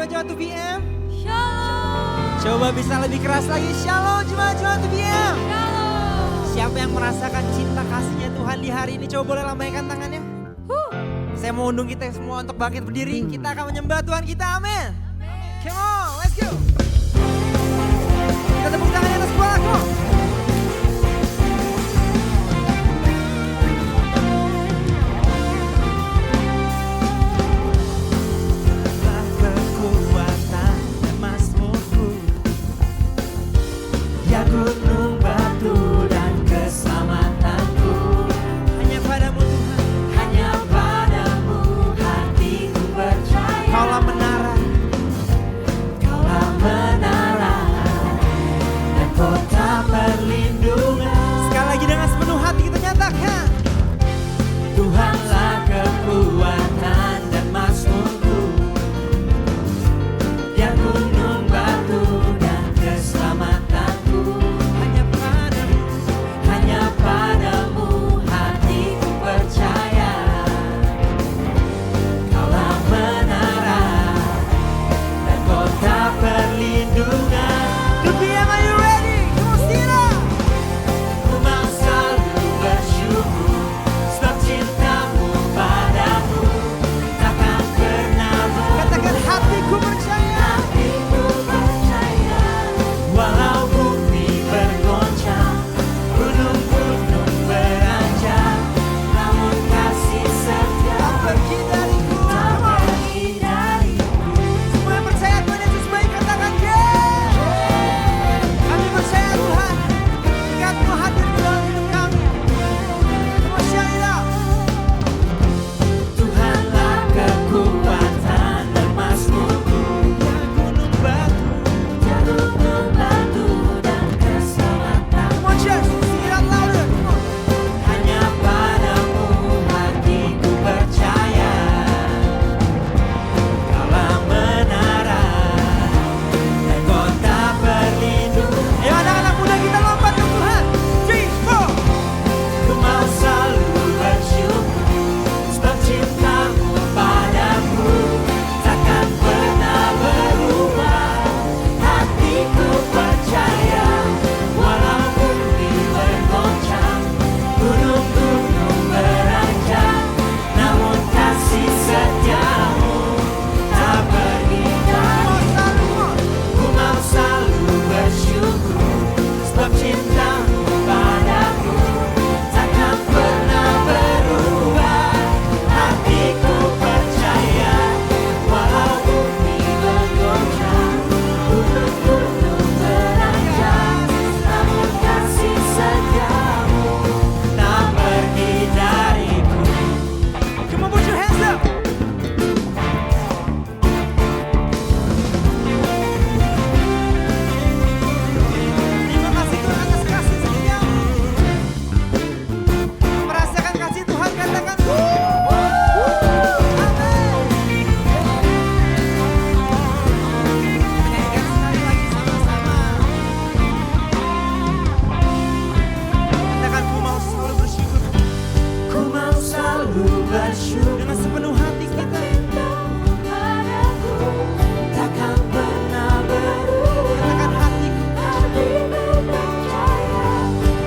jemaat-jemaat 2PM? Shalom. Coba bisa lebih keras lagi. Shalom jemaat-jemaat 2PM. Shalom. Siapa yang merasakan cinta kasihnya Tuhan di hari ini? Coba boleh lambaikan tangannya. Saya mau undung kita semua untuk bangkit berdiri. Kita akan menyembah Tuhan kita. Amin. Come on, let's go. Kita tepuk tangan di atas kepala. Come on. Gunung batu dan keselamatanku, Hanya padamu Tuhan. hanya padamu hatiku percaya. Kaulah menara. Kaulah menara dan kota perlindungan. Sekali lagi dengan sepenuh hati kita nyatakan. Tuhanlah kekuatan dan mazmurku, ya gunung batu dan keselamatanku. Hanya padamu hatiku percaya. Kaulah menara dan kota perlindungan. 2PM, are you ready? Come on, stand up. Ku mau selalu bersyukur sebab cintamu padamu takkan pernah Katakan hatiku percaya. hatiku percaya. Walau bumi bergoncang, gunung-gunung beranjak, namun kasih setia Tak pergi dariku. tak pergi dariku. Semua yang percaya Tuhan Yesus baik katakan yeah. Kami percaya Tuhan. Dekat-Mu hadir di dalam hidup kami. Come on, shout it out. Tuhanlah kekuatan dan mazmurku, Gunung batu. ya gunung batu dan keselamatan. Come on, church, sing it out louder. Come on. Hanya padamu hatiku percaya. Kaulah menara dan kota perlindungan. Ayo anak-anak muda kita lompat ke Tuhan. 3, 4. Ku mau selalu bersyukur sebab cintamu padaku takkan pernah berubah. Hatiku percaya walau bumi bergoncang, gunung-gunung beranjak, namun kasih setiamu tak pergi dariku. Ku mau selalu bersyukur sebab cintamu padaku takkan pernah berubah. Hatiku percaya walau bumi bergoncang, gunung-gunung beranjak, namun kasih setiamu tak pergi dariku. Come on, put your hands up. Terima kasih Tuhan atas kasih setiamu. Merasakan kasih Tuhan katakan. Amin. Menyanyikan sekali lagi sama-sama. Katakan ku mau selalu bersyukur Ku mau selalu bersyukur dengan sepenuh hati kita. padaku takkan pernah berubah. Katakan hatiku. Hatiku percaya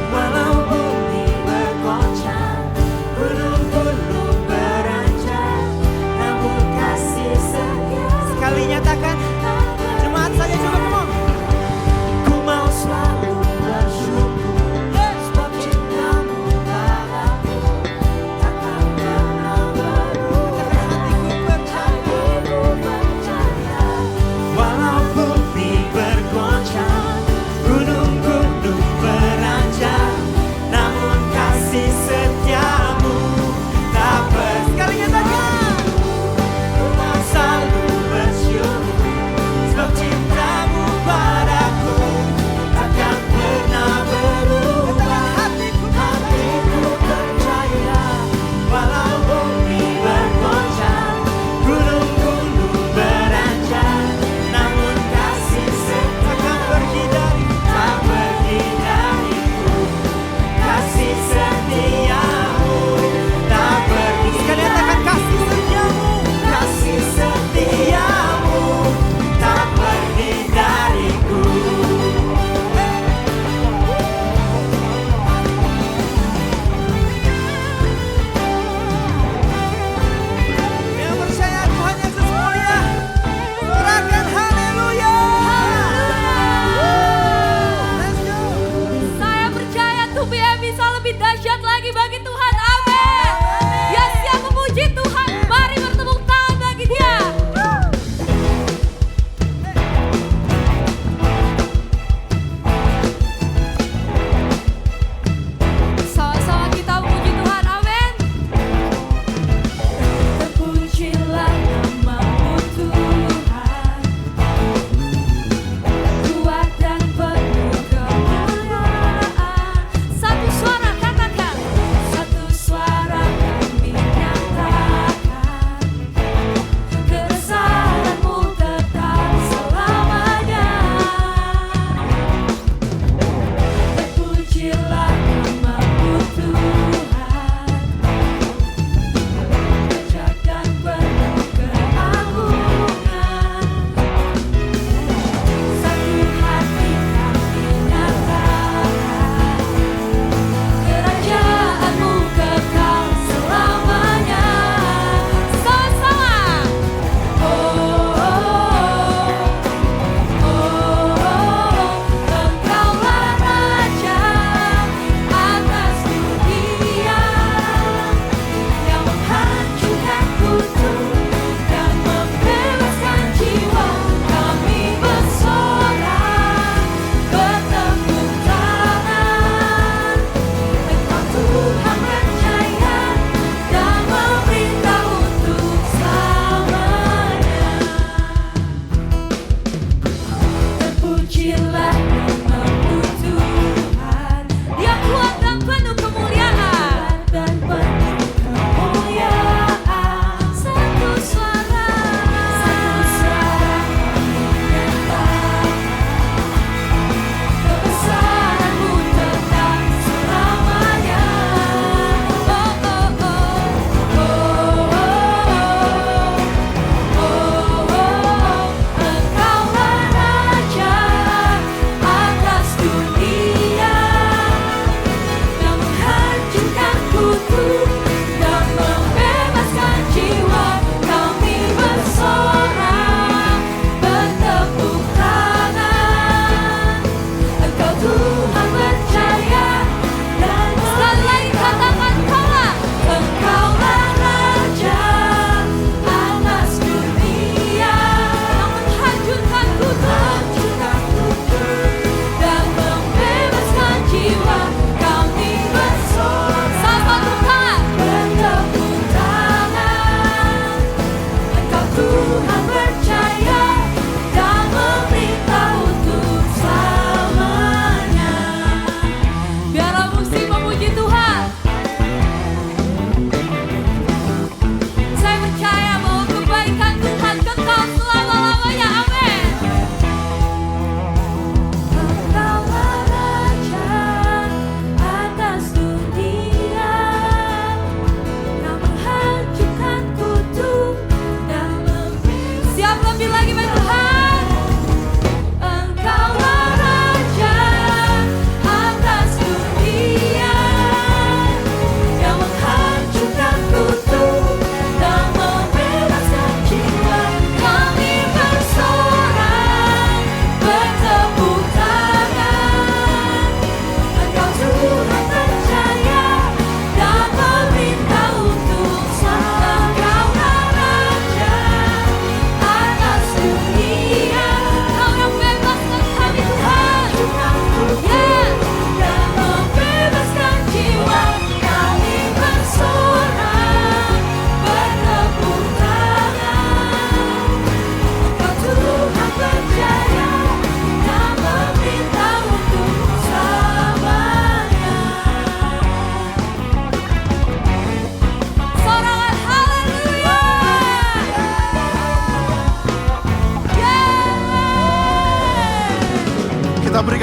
walau bumi bergoncang, gunung-gunung beranjak, namun kasih setia Sekali nyatakan. Jemaat saja coba ngomong. ku mau selalu bersyukur sebab cintamu padaku takkan pernah berubah.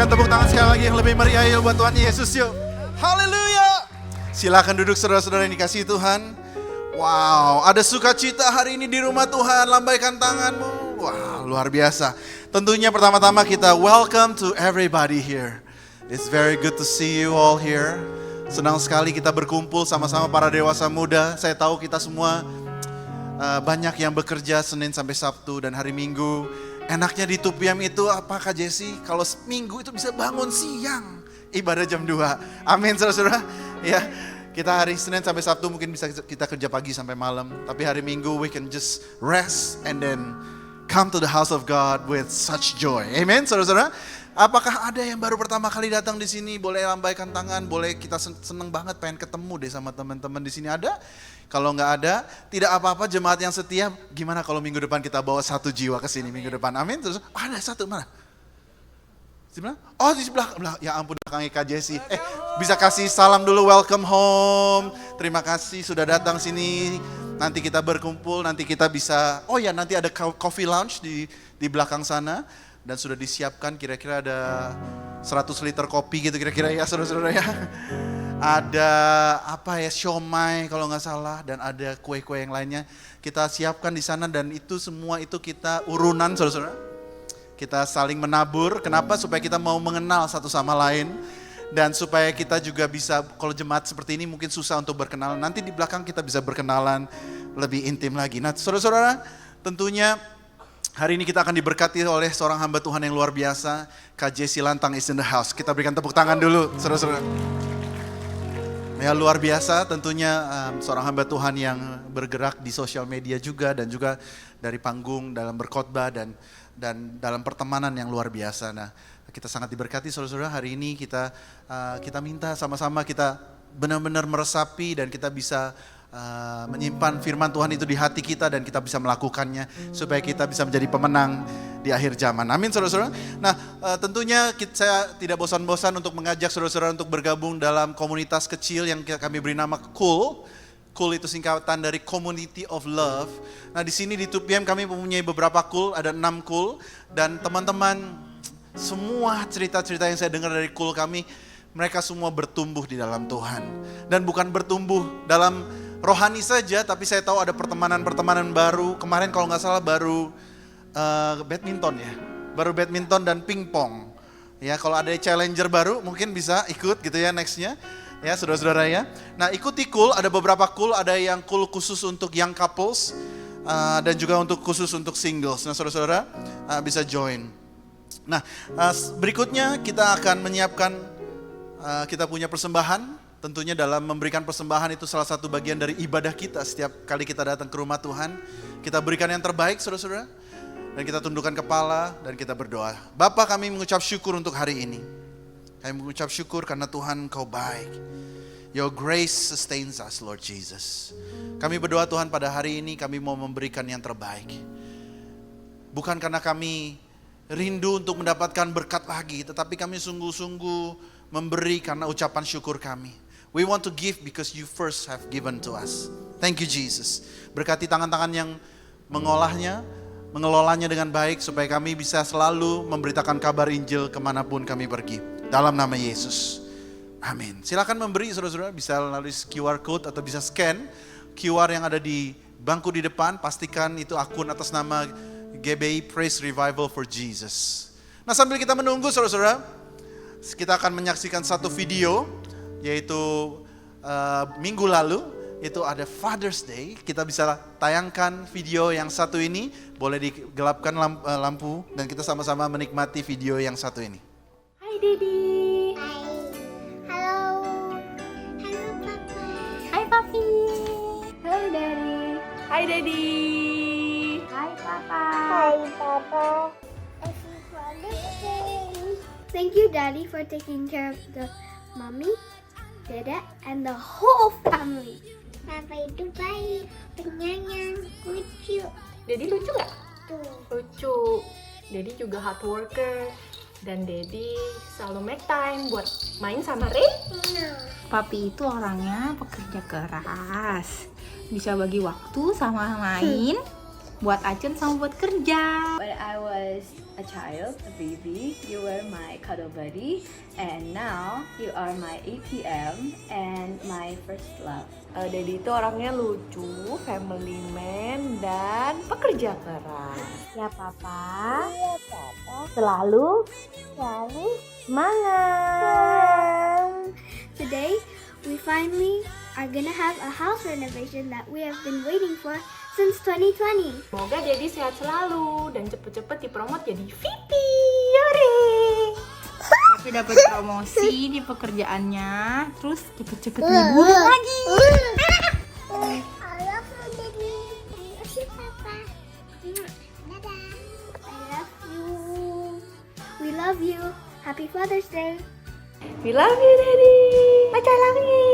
Berikan tepuk tangan sekali lagi yang lebih meriah yuk buat Tuhan Yesus yuk. Haleluya. Silakan duduk saudara-saudara yang dikasihi Tuhan. Wow, ada sukacita hari ini di rumah Tuhan. Lambaikan tanganmu. Wow, luar biasa. Tentunya pertama-tama kita welcome to everybody here. It's very good to see you all here. Senang sekali kita berkumpul sama-sama para dewasa muda. Saya tahu kita semua banyak yang bekerja Senin sampai Sabtu dan hari Minggu. Enaknya di 2PM itu apa Kak Jesse? Kalau Minggu itu bisa bangun siang. Ibadah jam 2. Amin saudara-saudara. Ya, kita hari Senin sampai Sabtu mungkin bisa kita kerja pagi sampai malam. Tapi hari Minggu we can just rest and then come to the house of God with such joy. Amen saudara-saudara. Apakah ada yang baru pertama kali datang di sini? Boleh lambaikan tangan, boleh kita seneng banget pengen ketemu deh sama teman-teman di sini ada. Kalau nggak ada, tidak apa-apa jemaat yang setia. Gimana kalau minggu depan kita bawa 1 jiwa ke sini minggu depan? Amin. Terus ada 1 mana? Di mana? Oh di sebelah. Ya ampun belakangnya Kak Jesse. Bisa kasih salam dulu, welcome home. Terima kasih sudah datang sini. Nanti kita berkumpul, nanti kita bisa. Oh ya nanti ada coffee lounge di belakang sana. Dan sudah disiapkan kira-kira ada 100 liter kopi gitu kira-kira ya saudara-saudara ya. Ada apa ya, siomay kalau nggak salah, dan ada kue-kue yang lainnya. Kita siapkan di sana dan itu semua itu kita urunan saudara-saudara. Kita saling menabur, kenapa? Supaya kita mau mengenal satu sama lain. Dan supaya kita juga bisa, kalau jemaat seperti ini mungkin susah untuk berkenalan. Nanti di belakang kita bisa berkenalan lebih intim lagi. Nah saudara-saudara tentunya hari ini kita akan diberkati oleh seorang hamba Tuhan yang luar biasa. Kak Jesse Lantang is in the house. Kita berikan tepuk tangan dulu saudara-saudara. Ya luar biasa tentunya seorang hamba Tuhan yang bergerak di sosial media juga dan juga dari panggung dalam berkhotbah dan dalam pertemanan yang luar biasa. Nah kita sangat diberkati saudara-saudara, hari ini kita minta sama-sama kita benar-benar meresapi dan kita bisa menyimpan firman Tuhan itu di hati kita dan kita bisa melakukannya supaya kita bisa menjadi pemenang di akhir zaman. Amin saudara-saudara. Nah tentunya saya tidak bosan-bosan untuk mengajak saudara-saudara untuk bergabung dalam komunitas kecil yang kami beri nama Cool. Cool itu singkatan dari Community of Love. Nah di sini di 2PM kami mempunyai beberapa Cool, ada 6 Cool. Dan teman-teman semua cerita-cerita yang saya dengar dari Cool kami, mereka semua bertumbuh di dalam Tuhan. Dan bukan bertumbuh dalam rohani saja, tapi saya tahu ada pertemanan-pertemanan baru. Kemarin kalau nggak salah baru badminton ya, baru badminton dan pingpong. Ya kalau ada challenger baru mungkin bisa ikut gitu ya nextnya. Ya saudara-saudara ya. Nah ikuti Cool, ada beberapa Cool, ada yang Cool khusus untuk young couples dan juga untuk khusus untuk singles. Nah saudara-saudara bisa join. Nah berikutnya kita akan menyiapkan, kita punya persembahan. Tentunya dalam memberikan persembahan itu salah satu bagian dari ibadah kita setiap kali kita datang ke rumah Tuhan. Kita berikan yang terbaik saudara-saudara. Dan kita tundukkan kepala dan kita berdoa. Bapa kami mengucap syukur untuk hari ini. Kami mengucap syukur karena Tuhan Engkau baik. Your grace sustains us Lord Jesus. Kami berdoa Tuhan pada hari ini kami mau memberikan yang terbaik. Bukan karena kami rindu untuk mendapatkan berkat lagi. Tetapi kami sungguh-sungguh memberi karena ucapan syukur kami. We want to give because you first have given to us. Thank you Jesus. Berkati tangan-tangan yang mengolahnya, mengelolanya dengan baik supaya kami bisa selalu memberitakan kabar Injil kemanapun kami pergi. Dalam nama Yesus. Amin. Silakan memberi saudara-saudara, bisa melalui QR code atau bisa scan QR yang ada di bangku di depan. Pastikan itu akun atas nama GBI Praise Revival for Jesus. Nah sambil kita menunggu saudara-saudara, kita akan menyaksikan satu video yaitu minggu lalu itu ada Father's Day. Kita bisa tayangkan video yang satu ini, boleh digelapkan lampu dan kita sama-sama menikmati video yang satu ini. Hai Dedi. Hai. Halo. Halo Papa. Hai Papi. Halo Daddy. Hai Daddy. Hai Papa. Hi Papa. Happy Father's Day. Thank you Daddy for taking care of the mommy, Dada, and the whole family. Papa itu baik, penyayang, lucu. Daddy lucu gak? Tuh. Lucu. Daddy juga hard worker. Dan Daddy selalu make time buat main sama Ray. Papi itu orangnya pekerja keras, bisa bagi waktu sama main, buat Acun sama buat kerja. Pada I was a child, a baby, you were my cuddle buddy, and now you are my ATM and my first love. Daddy itu orangnya lucu, family man, dan pekerja keras. Ya papa. Selalu semangat. Today we finally are gonna have a house renovation that we have been waiting for since 2020. Semoga Daddy sehat selalu dan cepet-cepet dipromot jadi VP. Yore! Tapi dapat promosi di pekerjaannya, terus cepet-cepet liburan lagi. I love you, Daddy. I love you, Papa. Dadah. I love you. We love you. Happy Father's Day. We love you, Daddy. Pacar lagi.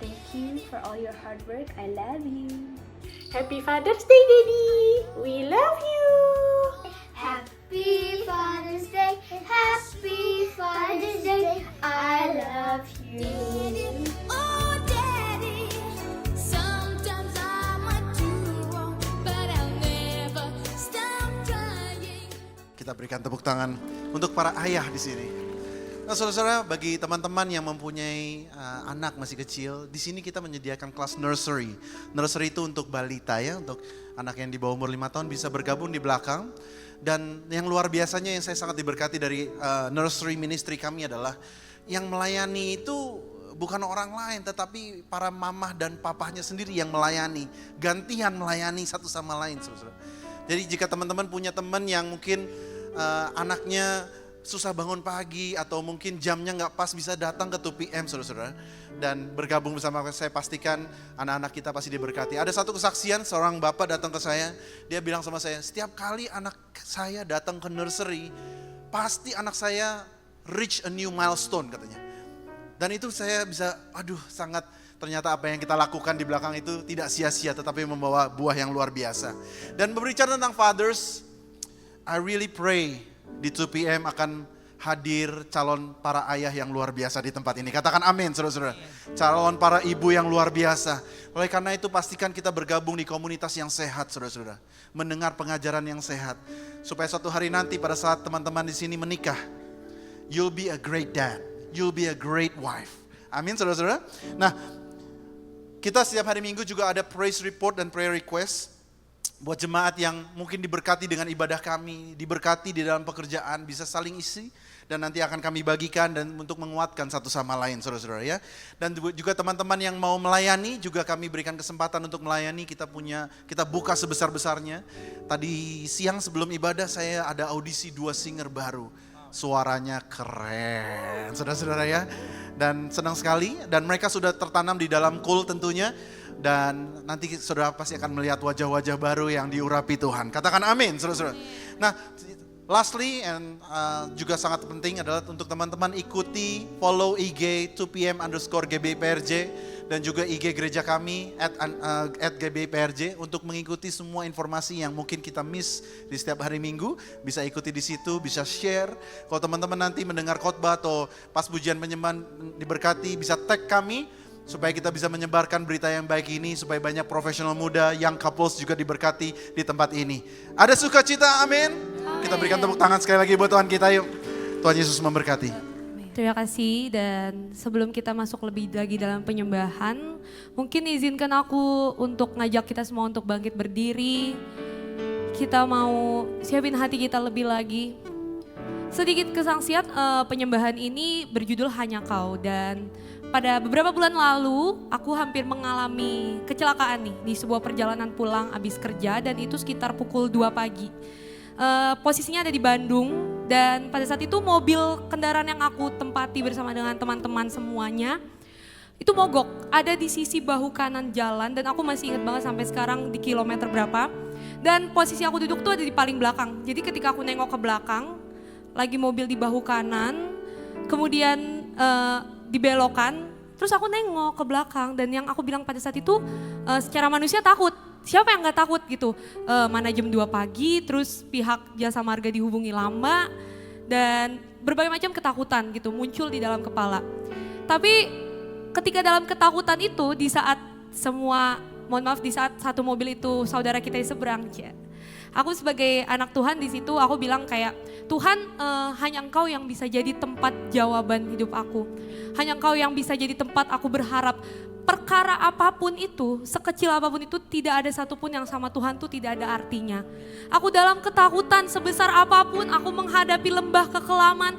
Thank you for all your hard work. I love you. Happy Father's Day, Daddy. We love you. Happy Father's Day. Happy Father's Day. I love you. Oh, Daddy, sometimes I might do wrong, but I'll never stop trying. Kita berikan tepuk tangan untuk para ayah di sini. Nah, saudara-saudara, bagi teman-teman yang mempunyai anak masih kecil, di sini kita menyediakan kelas nursery. Nursery itu untuk balita ya, untuk anak yang di bawah umur 5 tahun bisa bergabung di belakang. Dan yang luar biasanya yang saya sangat diberkati dari nursery ministry kami adalah yang melayani itu bukan orang lain, tetapi para mamah dan papahnya sendiri yang melayani, gantian melayani satu sama lain, saudara-saudara. Jadi jika teman-teman punya teman yang mungkin anaknya susah bangun pagi atau mungkin jamnya nggak pas, bisa datang ke 2PM saudara-saudara dan bergabung bersama saya. Pastikan anak-anak kita pasti diberkati. Ada satu kesaksian, seorang bapak datang ke saya, dia bilang sama saya, setiap kali anak saya datang ke nursery, pasti anak saya reach a new milestone katanya. Dan itu saya bisa, sangat ternyata apa yang kita lakukan di belakang itu tidak sia-sia tetapi membawa buah yang luar biasa. Dan berbicara tentang fathers, I really pray di 2PM akan hadir calon para ayah yang luar biasa di tempat ini. Katakan amin saudara-saudara. Calon para ibu yang luar biasa. Oleh karena itu pastikan kita bergabung di komunitas yang sehat saudara-saudara. Mendengar pengajaran yang sehat. Supaya suatu hari nanti pada saat teman-teman di sini menikah, you'll be a great dad. You'll be a great wife. Amin saudara-saudara. Nah, kita setiap hari Minggu juga ada praise report dan prayer request. Buat jemaat yang mungkin diberkati dengan ibadah kami, diberkati di dalam pekerjaan, bisa saling isi dan nanti akan kami bagikan dan untuk menguatkan satu sama lain saudara-saudara ya. Dan juga teman-teman yang mau melayani juga kami berikan kesempatan untuk melayani, kita buka sebesar-besarnya. Tadi siang sebelum ibadah saya ada audisi 2 singer baru. Suaranya keren saudara-saudara ya. Dan senang sekali dan mereka sudah tertanam di dalam kul tentunya. Dan nanti saudara pasti akan melihat wajah-wajah baru yang diurapi Tuhan. Katakan amin saudara-saudara. Nah lastly and juga sangat penting adalah untuk teman-teman ikuti follow IG 2PM_GBIPRJ dan juga IG gereja kami @GBIPRJ untuk mengikuti semua informasi yang mungkin kita miss di setiap hari Minggu. Bisa ikuti di situ, bisa share. Kalau teman-teman nanti mendengar khotbah atau pas pujian penyembahan diberkati, bisa tag kami supaya kita bisa menyebarkan berita yang baik ini, supaya banyak profesional muda, young couples juga diberkati di tempat ini. Ada sukacita, amin. Kita berikan tepuk tangan sekali lagi buat Tuhan kita, yuk. Tuhan Yesus memberkati. Terima kasih, dan sebelum kita masuk lebih lagi dalam penyembahan, mungkin izinkan aku untuk ngajak kita semua untuk bangkit berdiri. Kita mau siapin hati kita lebih lagi. Sedikit kesaksian, penyembahan ini berjudul Hanya Kau, dan pada beberapa bulan lalu aku hampir mengalami kecelakaan nih di sebuah perjalanan pulang habis kerja, dan itu sekitar pukul 2 pagi. Posisinya ada di Bandung, dan pada saat itu mobil kendaraan yang aku tempati bersama dengan teman-teman semuanya itu mogok, ada di sisi bahu kanan jalan, dan aku masih ingat banget sampai sekarang di kilometer berapa. Dan posisi aku duduk tuh ada di paling belakang, jadi ketika aku nengok ke belakang lagi mobil di bahu kanan, kemudian dibelokan, terus aku nengok ke belakang, dan yang aku bilang pada saat itu secara manusia takut. Siapa yang gak takut gitu, mana jam 2 pagi, terus pihak jasa marga dihubungi lama, dan berbagai macam ketakutan gitu muncul di dalam kepala. Tapi ketika dalam ketakutan itu, di saat semua, mohon maaf, di saat satu mobil itu saudara kita di seberang, Aku sebagai anak Tuhan di situ aku bilang kayak, Tuhan hanya Engkau yang bisa jadi tempat jawaban hidup aku. Hanya Engkau yang bisa jadi tempat aku berharap. Perkara apapun itu, sekecil apapun itu, tidak ada satupun yang sama Tuhan tuh tidak ada artinya. Aku dalam ketakutan sebesar apapun, aku menghadapi lembah kekelaman.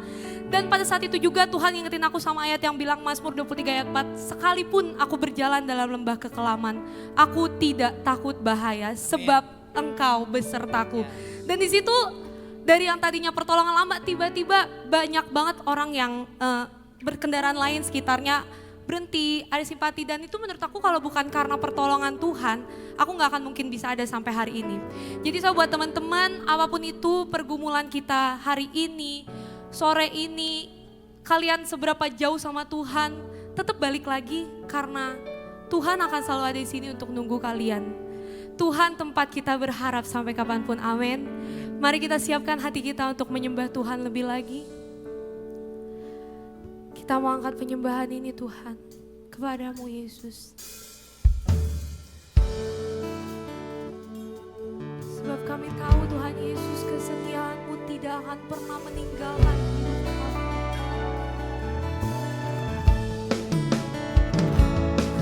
Dan pada saat itu juga Tuhan ingetin aku sama ayat yang bilang Mazmur 23 ayat 4, sekalipun aku berjalan dalam lembah kekelaman, aku tidak takut bahaya sebab Engkau besertaku. Dan di situ dari yang tadinya pertolongan lama, tiba-tiba banyak banget orang yang berkendaraan lain sekitarnya berhenti, ada simpati, dan itu menurut aku kalau bukan karena pertolongan Tuhan, aku gak akan mungkin bisa ada sampai hari ini. Jadi so buat teman-teman, apapun itu pergumulan kita hari ini, sore ini, kalian seberapa jauh sama Tuhan, tetap balik lagi karena Tuhan akan selalu ada di sini untuk nunggu kalian. Tuhan tempat kita berharap sampai kapanpun, amin. Mari kita siapkan hati kita untuk menyembah Tuhan lebih lagi. Kita mau angkat penyembahan ini Tuhan, kepadamu Yesus. Sebab kami tahu Tuhan Yesus, kesetiaan-Mu tidak akan pernah meninggalkan hidup kami.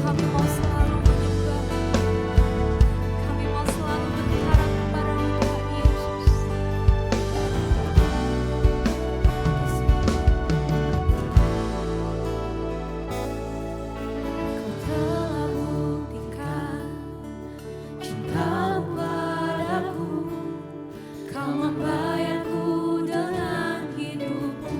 Kami mau selalu menyembah, kami mau selalu berharap kepada-Mu Tuhan Yesus. Telah buktikan cinta-Mu padaku, Kau membayarku dengan hidup-Mu.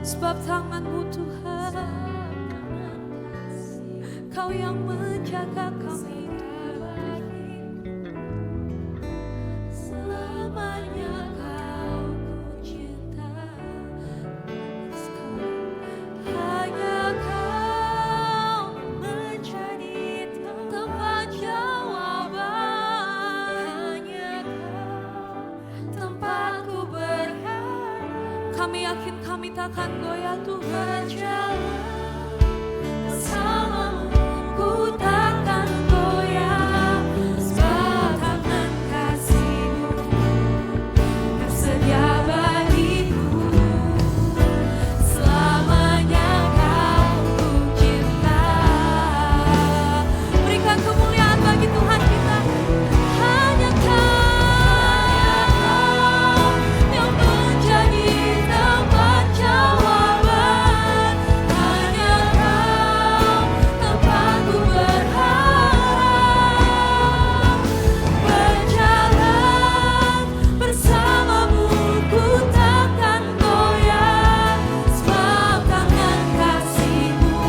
Sebab tangan-Mu Tuhan, Kau yang menjaga kami Tuhan. Selamanya Kau ku cinta, hanya Kau menjadi tempat jawaban, hanya Kau tempatku berharap. Kami yakin kami takkan goyah Tuhan, bersama-Mu ku takkan goyah. Sebab tangan kasih-Mu tersedia bagiku. Selamanya Kau ku cinta. Berikan kemuliaan bagi Tuhan kita. Hanya Kau yang menjadi tempat jawaban, hanya Kau tempatku berharap. Berjalan bersama-Mu ku takkan goyah. Sebab tangan kasih-Mu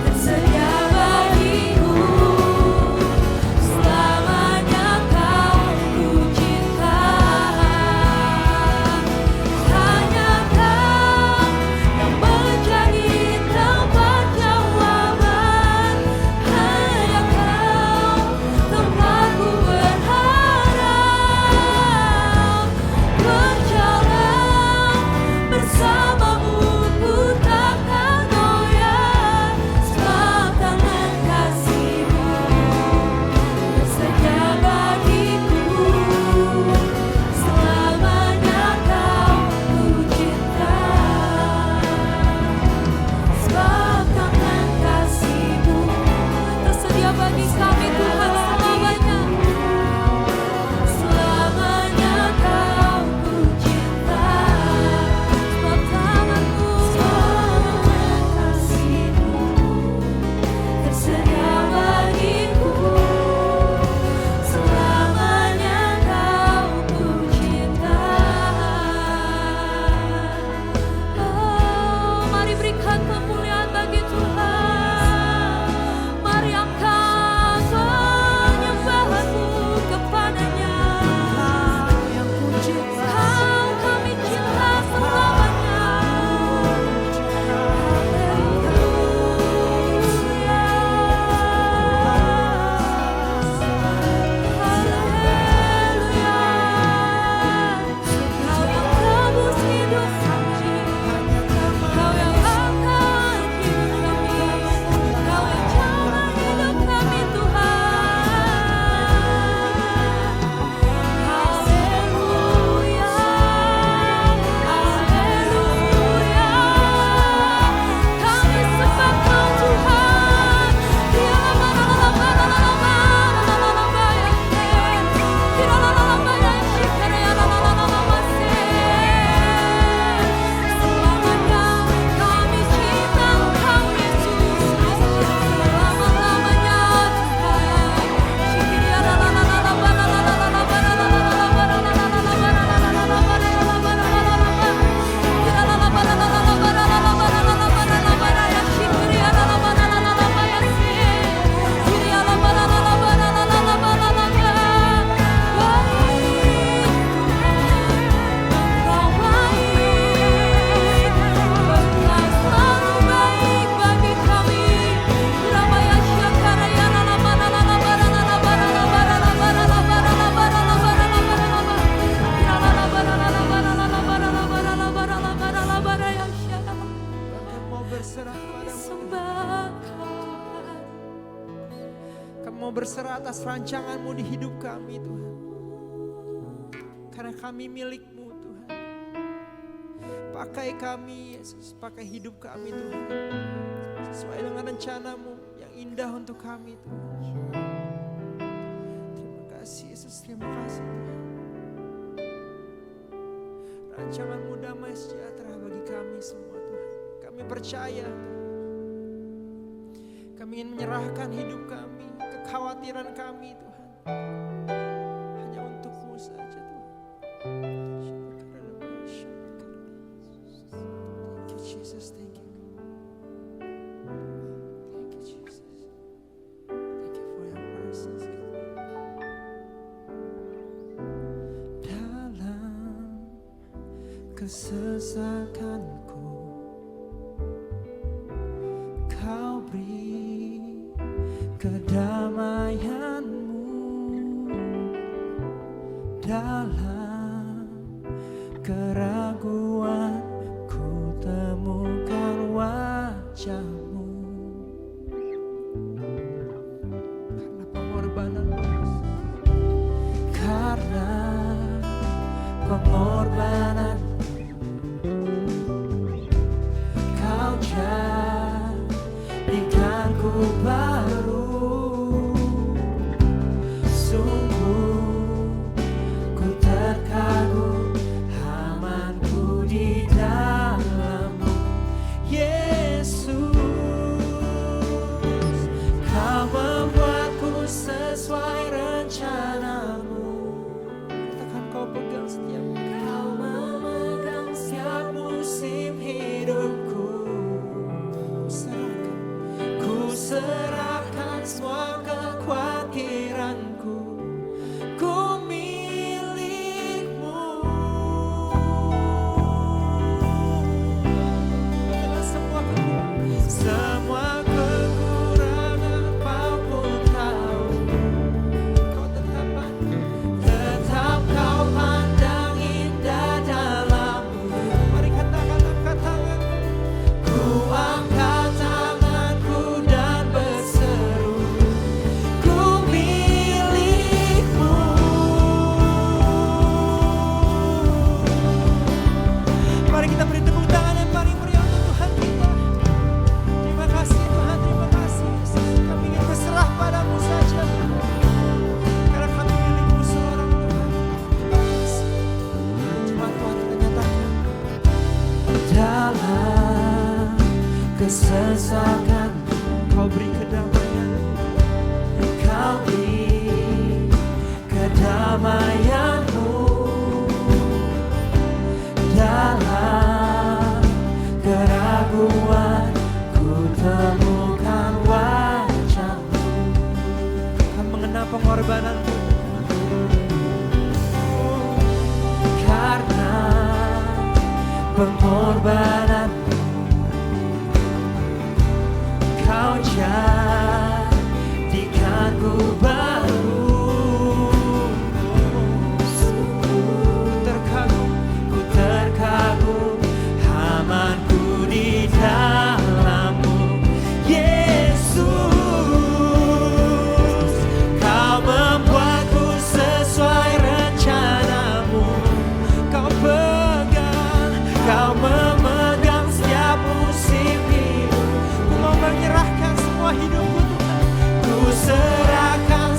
tersedia bagiku. Selamanya Kau ku cinta. Hanya Kau yang menjadi tempat jawaban, hanya Kau tempatku berharap. Berjalan bersama-Mu ku takkan goyah. Sebab tangan kasih-Mu tersedia bagiku. Selamanya Kau ku cinta. Sebab tangan kasih-Mu tersedia bagi kami Tuhan selamanya. Selamanya Kau ku cinta. Sebab tangan-Mu, tangan kasih-Mu tersedia bagiku. Selamanya Kau ku cinta. Oh, mari berikan kemuliaan bagi Tuhan. Mari angkat penyembahan-Mu kepada-Nya. Kau kami cinta selamanya. Kau yang tebus hidup kami, Kau yang angkat hidup kami, Kau yang jaga hidup kami Tuhan. Haleluya, haleluya. Kami sembah Kau Tuhan. Selamanya kami cinta Engkau Yesus. Selama-lamanya Kami mau berserah atas rancangan-Mu di hidup kami Tuhan. Karena kami milik-Mu Tuhan. Pakai kami Yesus, pakai hidup kami Tuhan. Sesuai dengan rencana-Mu yang indah untuk kami Tuhan. Terima kasih Yesus, terima kasih Tuhan. Rancangan-Mu damai sejahtera bagi kami semua Tuhan. Kami percaya Tuhan. Kami ingin menyerahkan hidup kami, kekhawatiran kami Tuhan. Hanya untuk-Mu saja Tuhan. kesesakanku. Kau beri kedamaianmu dalam keraguan, ku temukan wajahmu. Karena pengorbananmu, karena pengorbanan, kau jadikanku baru. Sungguh ku terkagum, amanku di dalammu, Yesus. Kau membuatku sesuai rencanamu. Katakan kau pegang setiap, kau memegang setiap musim hidupku. Ku serahkan semua kekhawatiranku, ku milikmu. Dengan semua kekurangan kau pun tahu. Tetap kau pandang indah dalammu. Mari katakan angkat tanganmu. Ku angkat tanganku dan berseru, ku milikmu. Mari kita beri tepuk tangan yang paling meriah untuk Tuhan kita. Terima kasih Tuhan, terima kasih Yesus. Kami ingin berserah padamu saja, karena kami milikmu seorang Tuhan. Terima kasih. Cuma Tuhan kita nyatakan dalam kesesakan, kau beri kedamaian, kau beri kedamaianmu dalam keraguan, ku temukan wajahmu. Kan mengenal pengorbananmu, karena pengorbananmu, kau jadikanku baru. Ku terkagum, amanku di dalammu, Yesus. Kau membuatku sesuai rencanamu. Kau pegang, kau memegang setiap musim hidup. Ku mau menyerahkan semua hidupku Tuhan. Ku serahkan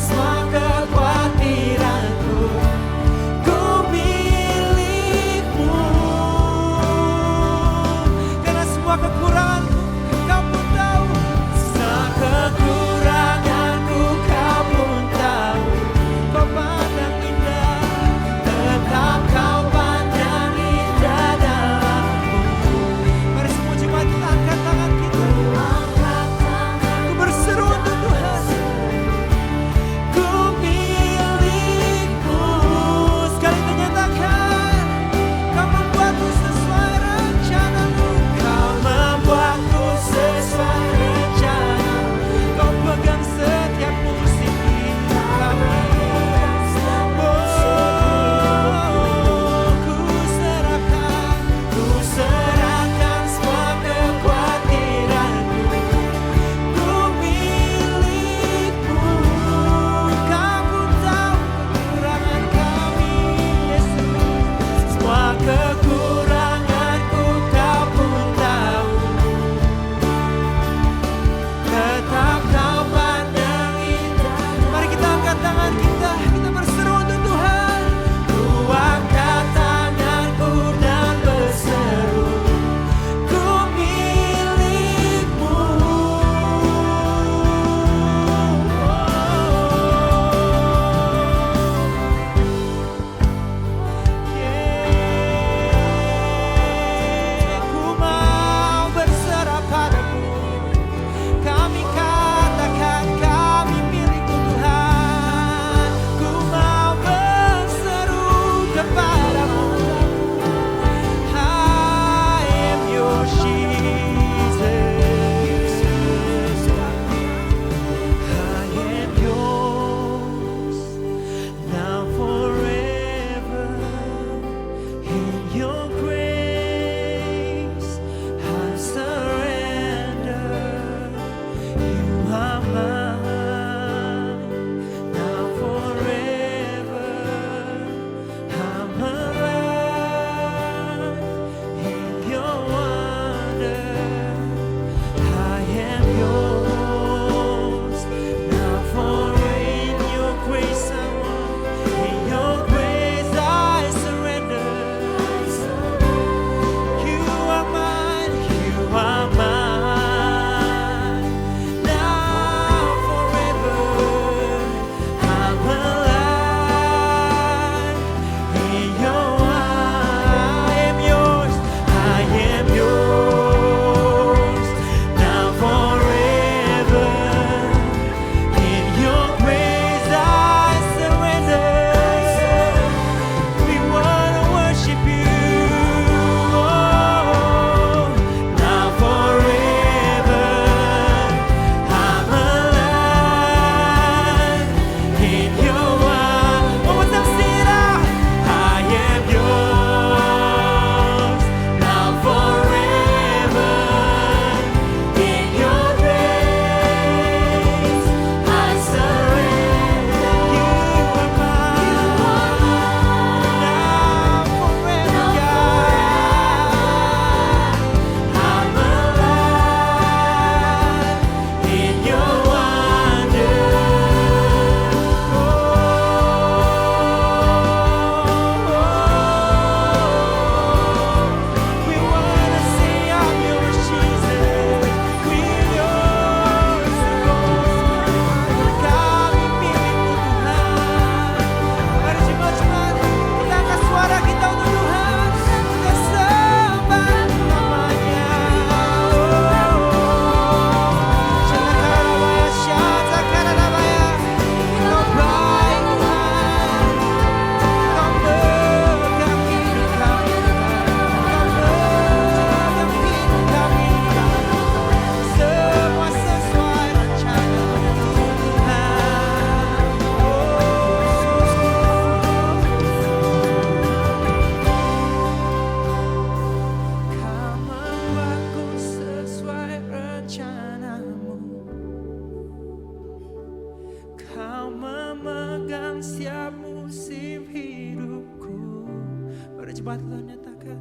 Buat lo nyatakan,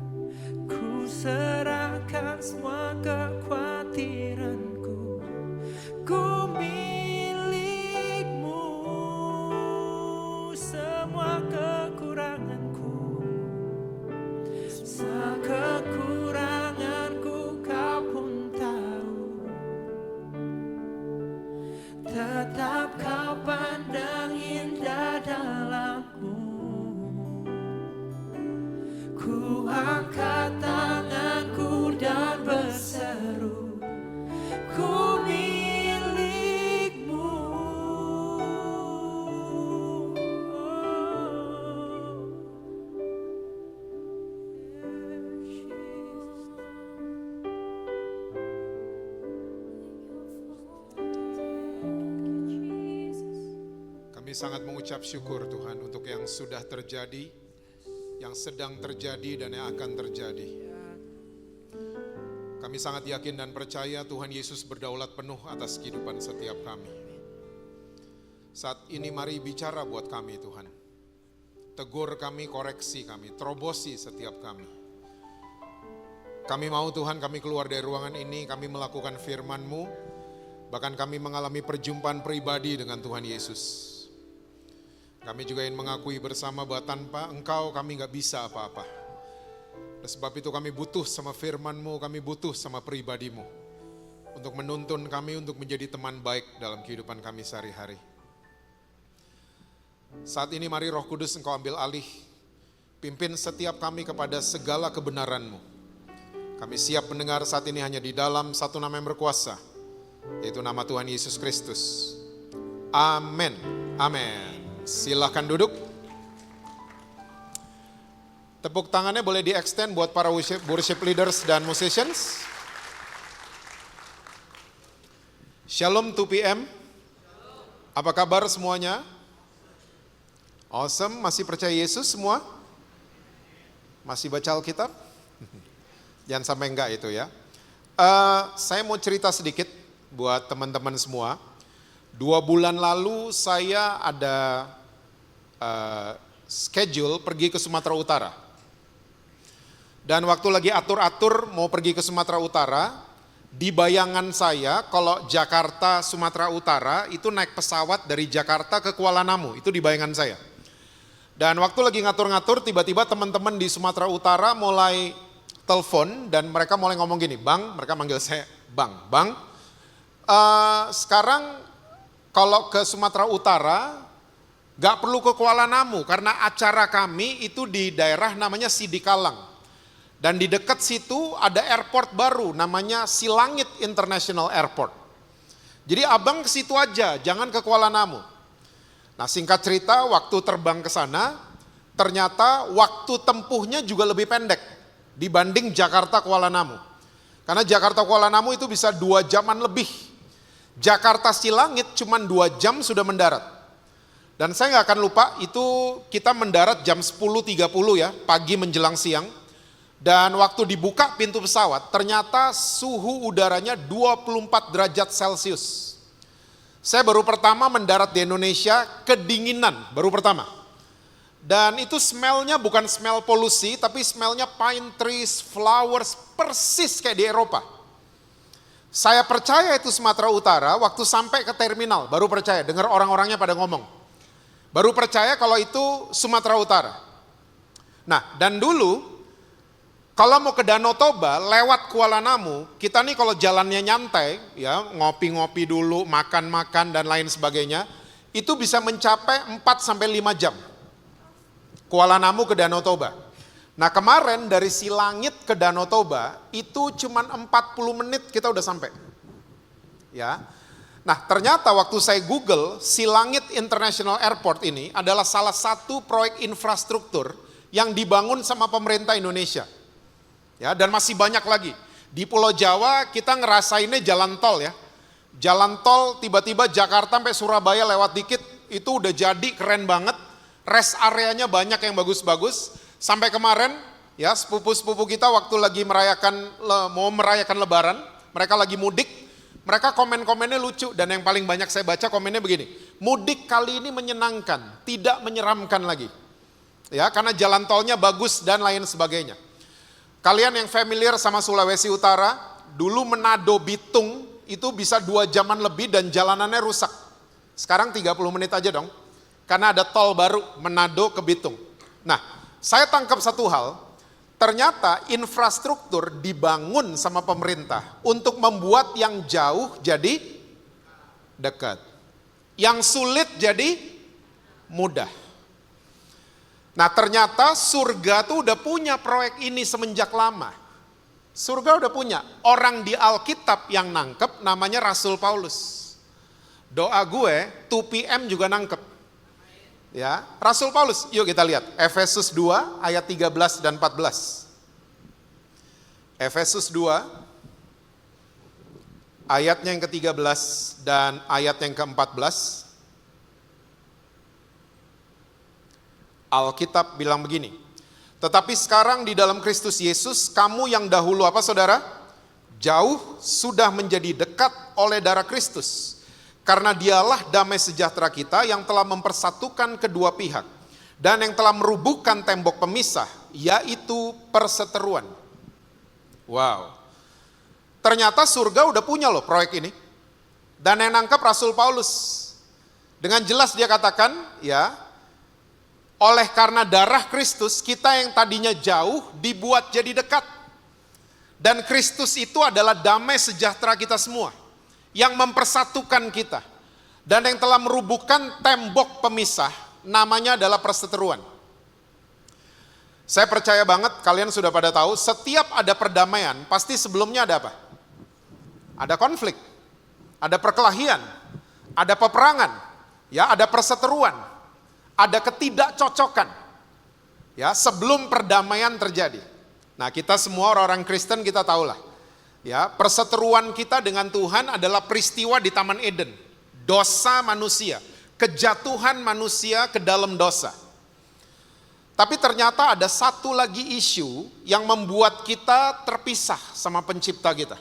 ku serahkan semua kekhawatiranku, ku milikmu, semua kekuranganku, semua kekuranganku kau pun tahu. Tetap kau pandang indah dalammu. Ku angkat tanganku dan berseru, ku milikmu. Kami sangat mengucap syukur Tuhan untuk yang sudah terjadi, yang sedang terjadi dan yang akan terjadi. Kami sangat yakin dan percaya Tuhan Yesus berdaulat penuh atas kehidupan setiap kami. Saat ini mari bicara buat kami Tuhan. Tegur kami, koreksi kami, terobosi setiap kami. Kami mau Tuhan, kami keluar dari ruangan ini, kami melakukan firman-Mu, bahkan kami mengalami perjumpaan pribadi dengan Tuhan Yesus. Kami juga ingin mengakui bersama bahwa tanpa Engkau kami gak bisa apa-apa. Dan sebab itu kami butuh sama firman-Mu, kami butuh sama pribadi-Mu. Untuk menuntun kami untuk menjadi teman baik dalam kehidupan kami sehari-hari. Saat ini mari Roh Kudus Engkau ambil alih. Pimpin setiap kami kepada segala kebenaran-Mu. Kami siap mendengar saat ini hanya di dalam satu nama yang berkuasa, yaitu nama Tuhan Yesus Kristus. Amin. Amin. Silahkan duduk. Tepuk tangannya boleh di-extend buat para worship leaders dan musicians. Shalom 2 PM. Apa kabar semuanya? Awesome, masih percaya Yesus semua? Masih baca Alkitab? Jangan sampai enggak itu ya. Saya mau cerita sedikit buat teman-teman semua. 2 bulan lalu saya ada schedule pergi ke Sumatera Utara. Dan waktu lagi atur-atur mau pergi ke Sumatera Utara, di bayangan saya kalau Jakarta Sumatera Utara itu naik pesawat dari Jakarta ke Kuala Namu, itu di bayangan saya. Dan waktu lagi ngatur-ngatur tiba-tiba teman-teman di Sumatera Utara mulai telepon dan mereka mulai ngomong gini, "Bang," mereka manggil saya Bang, sekarang kalau ke Sumatera Utara gak perlu ke Kuala Namu karena acara kami itu di daerah namanya Sidikalang. Dan di dekat situ ada airport baru namanya Silangit International Airport. Jadi abang ke situ aja, jangan ke Kuala Namu. Nah singkat cerita waktu terbang ke sana, ternyata waktu tempuhnya juga lebih pendek dibanding Jakarta Kuala Namu. Karena Jakarta Kuala Namu itu bisa 2 jaman lebih. Jakarta Silangit cuma 2 jam sudah mendarat. Dan saya gak akan lupa itu kita mendarat jam 10.30 ya, pagi menjelang siang. Dan waktu dibuka pintu pesawat, ternyata suhu udaranya 24 derajat Celcius. Saya baru pertama mendarat di Indonesia, kedinginan, baru pertama. Dan itu smellnya bukan smell polusi, tapi smellnya pine trees, flowers, persis kayak di Eropa. Saya percaya itu Sumatera Utara, waktu sampai ke terminal, baru percaya, dengar orang-orangnya pada ngomong. Baru percaya kalau itu Sumatera Utara. Nah, dan dulu, kalau mau ke Danau Toba, lewat Kuala Namu, kita nih kalau jalannya nyantai, ya ngopi-ngopi dulu, makan-makan dan lain sebagainya, itu bisa mencapai 4-5 jam. Kuala Namu ke Danau Toba. Nah kemarin dari Silangit ke Danau Toba, itu cuma 40 menit kita udah sampai. Ya. Nah ternyata waktu saya Google, Silangit International Airport ini adalah salah satu proyek infrastruktur yang dibangun sama pemerintah Indonesia. Ya, dan masih banyak lagi. Di Pulau Jawa kita ngerasainnya jalan tol ya. Jalan tol tiba-tiba Jakarta sampai Surabaya lewat dikit, itu udah jadi keren banget. Rest areanya banyak yang bagus-bagus. Sampai kemarin ya sepupu-sepupu kita waktu lagi mau merayakan Lebaran, mereka lagi mudik. Mereka komen-komennya lucu dan yang paling banyak saya baca komennya begini. Mudik kali ini menyenangkan, tidak menyeramkan lagi. Ya, karena jalan tolnya bagus dan lain sebagainya. Kalian yang familiar sama Sulawesi Utara, dulu Manado Bitung itu bisa 2 jaman lebih dan jalanannya rusak. Sekarang 30 menit aja dong. Karena ada tol baru Manado ke Bitung. Nah, saya tangkap satu hal, ternyata infrastruktur dibangun sama pemerintah untuk membuat yang jauh jadi dekat. Yang sulit jadi mudah. Nah, ternyata surga tuh udah punya proyek ini semenjak lama. Surga udah punya. Orang di Alkitab yang nangkep namanya Rasul Paulus. Doa gue, 2 PM juga nangkep. Ya, Rasul Paulus, yuk kita lihat. Efesus 2 ayat 13 dan 14. Efesus 2 ayatnya yang ke-13 dan ayat yang ke-14. Alkitab bilang begini, tetapi sekarang di dalam Kristus Yesus, kamu yang dahulu apa saudara? Jauh sudah menjadi dekat oleh darah Kristus. Karena dialah damai sejahtera kita yang telah mempersatukan kedua pihak. Dan yang telah merubuhkan tembok pemisah, yaitu perseteruan. Wow. Ternyata surga udah punya loh proyek ini. Dan yang nangkep Rasul Paulus. Dengan jelas dia katakan, ya, oleh karena darah Kristus, kita yang tadinya jauh dibuat jadi dekat. Dan Kristus itu adalah damai sejahtera kita semua, yang mempersatukan kita. Dan yang telah merubuhkan tembok pemisah, namanya adalah perseteruan. Saya percaya banget kalian sudah pada tahu, setiap ada perdamaian, pasti sebelumnya ada apa? Ada konflik, ada perkelahian, ada peperangan, ya, ada perseteruan, ada ketidakcocokan, ya, sebelum perdamaian terjadi. Nah, kita semua orang-orang Kristen kita tahulah, ya, perseteruan kita dengan Tuhan adalah peristiwa di Taman Eden, dosa manusia, kejatuhan manusia ke dalam dosa. Tapi ternyata ada satu lagi isu yang membuat kita terpisah sama pencipta kita.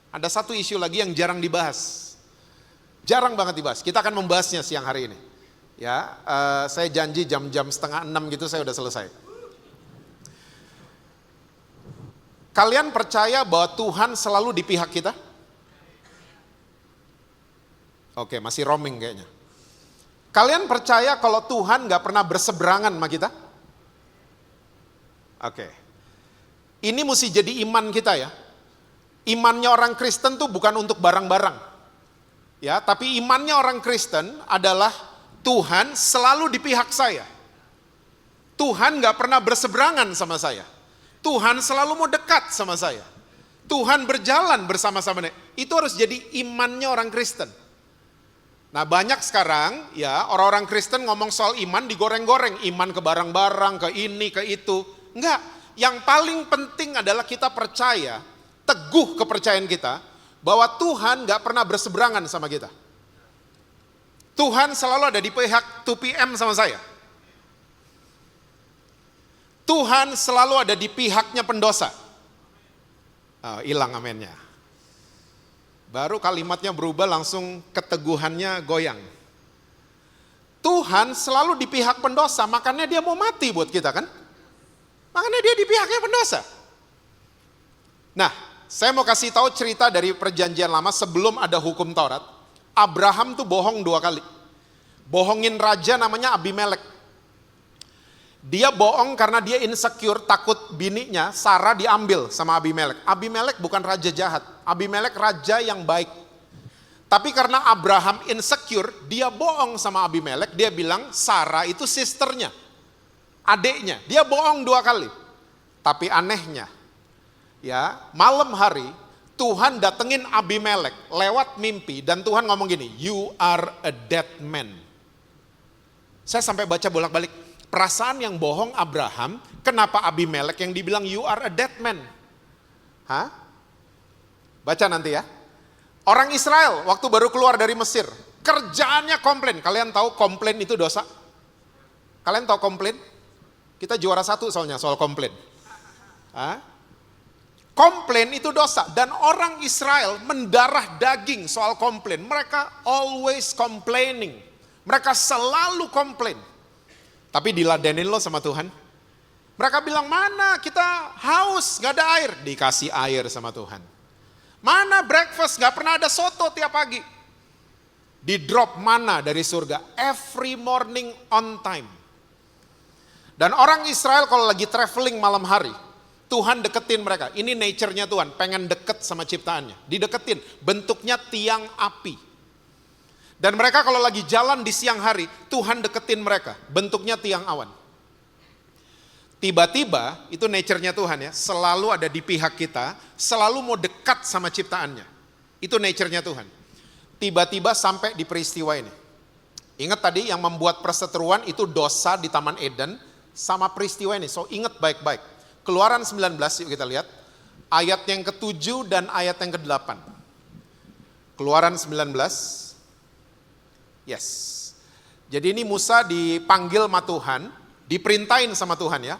Ada satu isu lagi yang jarang dibahas, jarang banget dibahas. Kita akan membahasnya siang hari ini. Ya, saya janji jam-jam 5:30 gitu saya udah selesai. Kalian percaya bahwa Tuhan selalu di pihak kita? Oke, masih roaming kayaknya. Kalian percaya kalau Tuhan gak pernah berseberangan sama kita? Oke. Ini mesti jadi iman kita ya. Imannya orang Kristen tuh bukan untuk barang-barang. Ya, tapi imannya orang Kristen adalah Tuhan selalu di pihak saya. Tuhan gak pernah berseberangan sama saya. Tuhan selalu mau dekat sama saya. Tuhan berjalan bersama-sama. Itu harus jadi imannya orang Kristen. Nah, banyak sekarang ya orang-orang Kristen ngomong soal iman digoreng-goreng. Iman ke barang-barang, ke ini, ke itu. Enggak, yang paling penting adalah kita percaya, teguh kepercayaan kita, bahwa Tuhan gak pernah berseberangan sama kita. Tuhan selalu ada di pihak 2 PM sama saya. Tuhan selalu ada di pihaknya pendosa. Hilang amennya. Baru kalimatnya berubah langsung keteguhannya goyang. Tuhan selalu di pihak pendosa, makanya dia mau mati buat kita kan? Makanya dia di pihaknya pendosa. Nah, saya mau kasih tahu cerita dari perjanjian lama sebelum ada hukum Taurat. Abraham tuh bohong 2 kali. Bohongin raja namanya Abimelek. Dia bohong karena dia insecure, takut bininya Sarah diambil sama Abimelek. Abimelek bukan raja jahat, Abimelek raja yang baik. Tapi karena Abraham insecure, dia bohong sama Abimelek. Dia bilang Sarah itu sisternya, adeknya. Dia bohong 2 kali. Tapi anehnya, ya, malam hari Tuhan datengin Abimelek lewat mimpi dan Tuhan ngomong gini, "You are a dead man." Saya sampai baca bolak-balik. Perasaan yang bohong Abraham, kenapa Abimelek yang dibilang you are a dead man? Hah? Baca nanti ya. Orang Israel waktu baru keluar dari Mesir, kerjaannya komplain. Kalian tahu komplain itu dosa? Kalian tahu komplain? Kita juara 1 soalnya soal komplain. Hah? Komplain itu dosa dan orang Israel mendarah daging soal komplain. Mereka always complaining. Mereka selalu komplain. Tapi diladenin lo sama Tuhan. Mereka bilang, mana kita haus, gak ada air. Dikasih air sama Tuhan. Mana breakfast, gak pernah ada soto tiap pagi. Di drop mana dari surga. Every morning on time. Dan orang Israel kalau lagi traveling malam hari, Tuhan deketin mereka. Ini nature-nya Tuhan, pengen deket sama ciptaannya. Dideketin, bentuknya tiang api. Dan mereka kalau lagi jalan di siang hari, Tuhan deketin mereka, bentuknya tiang awan. Tiba-tiba, itu nature-nya Tuhan ya, selalu ada di pihak kita, selalu mau dekat sama ciptaannya. Itu nature-nya Tuhan. Tiba-tiba sampai di peristiwa ini. Ingat tadi yang membuat perseteruan itu dosa di Taman Eden, sama peristiwa ini. So ingat baik-baik. Keluaran 19, yuk kita lihat. Ayat yang ke-7 dan ayat yang ke-8. Keluaran 19. Yes. Jadi ini Musa dipanggil sama Tuhan, diperintahin sama Tuhan ya.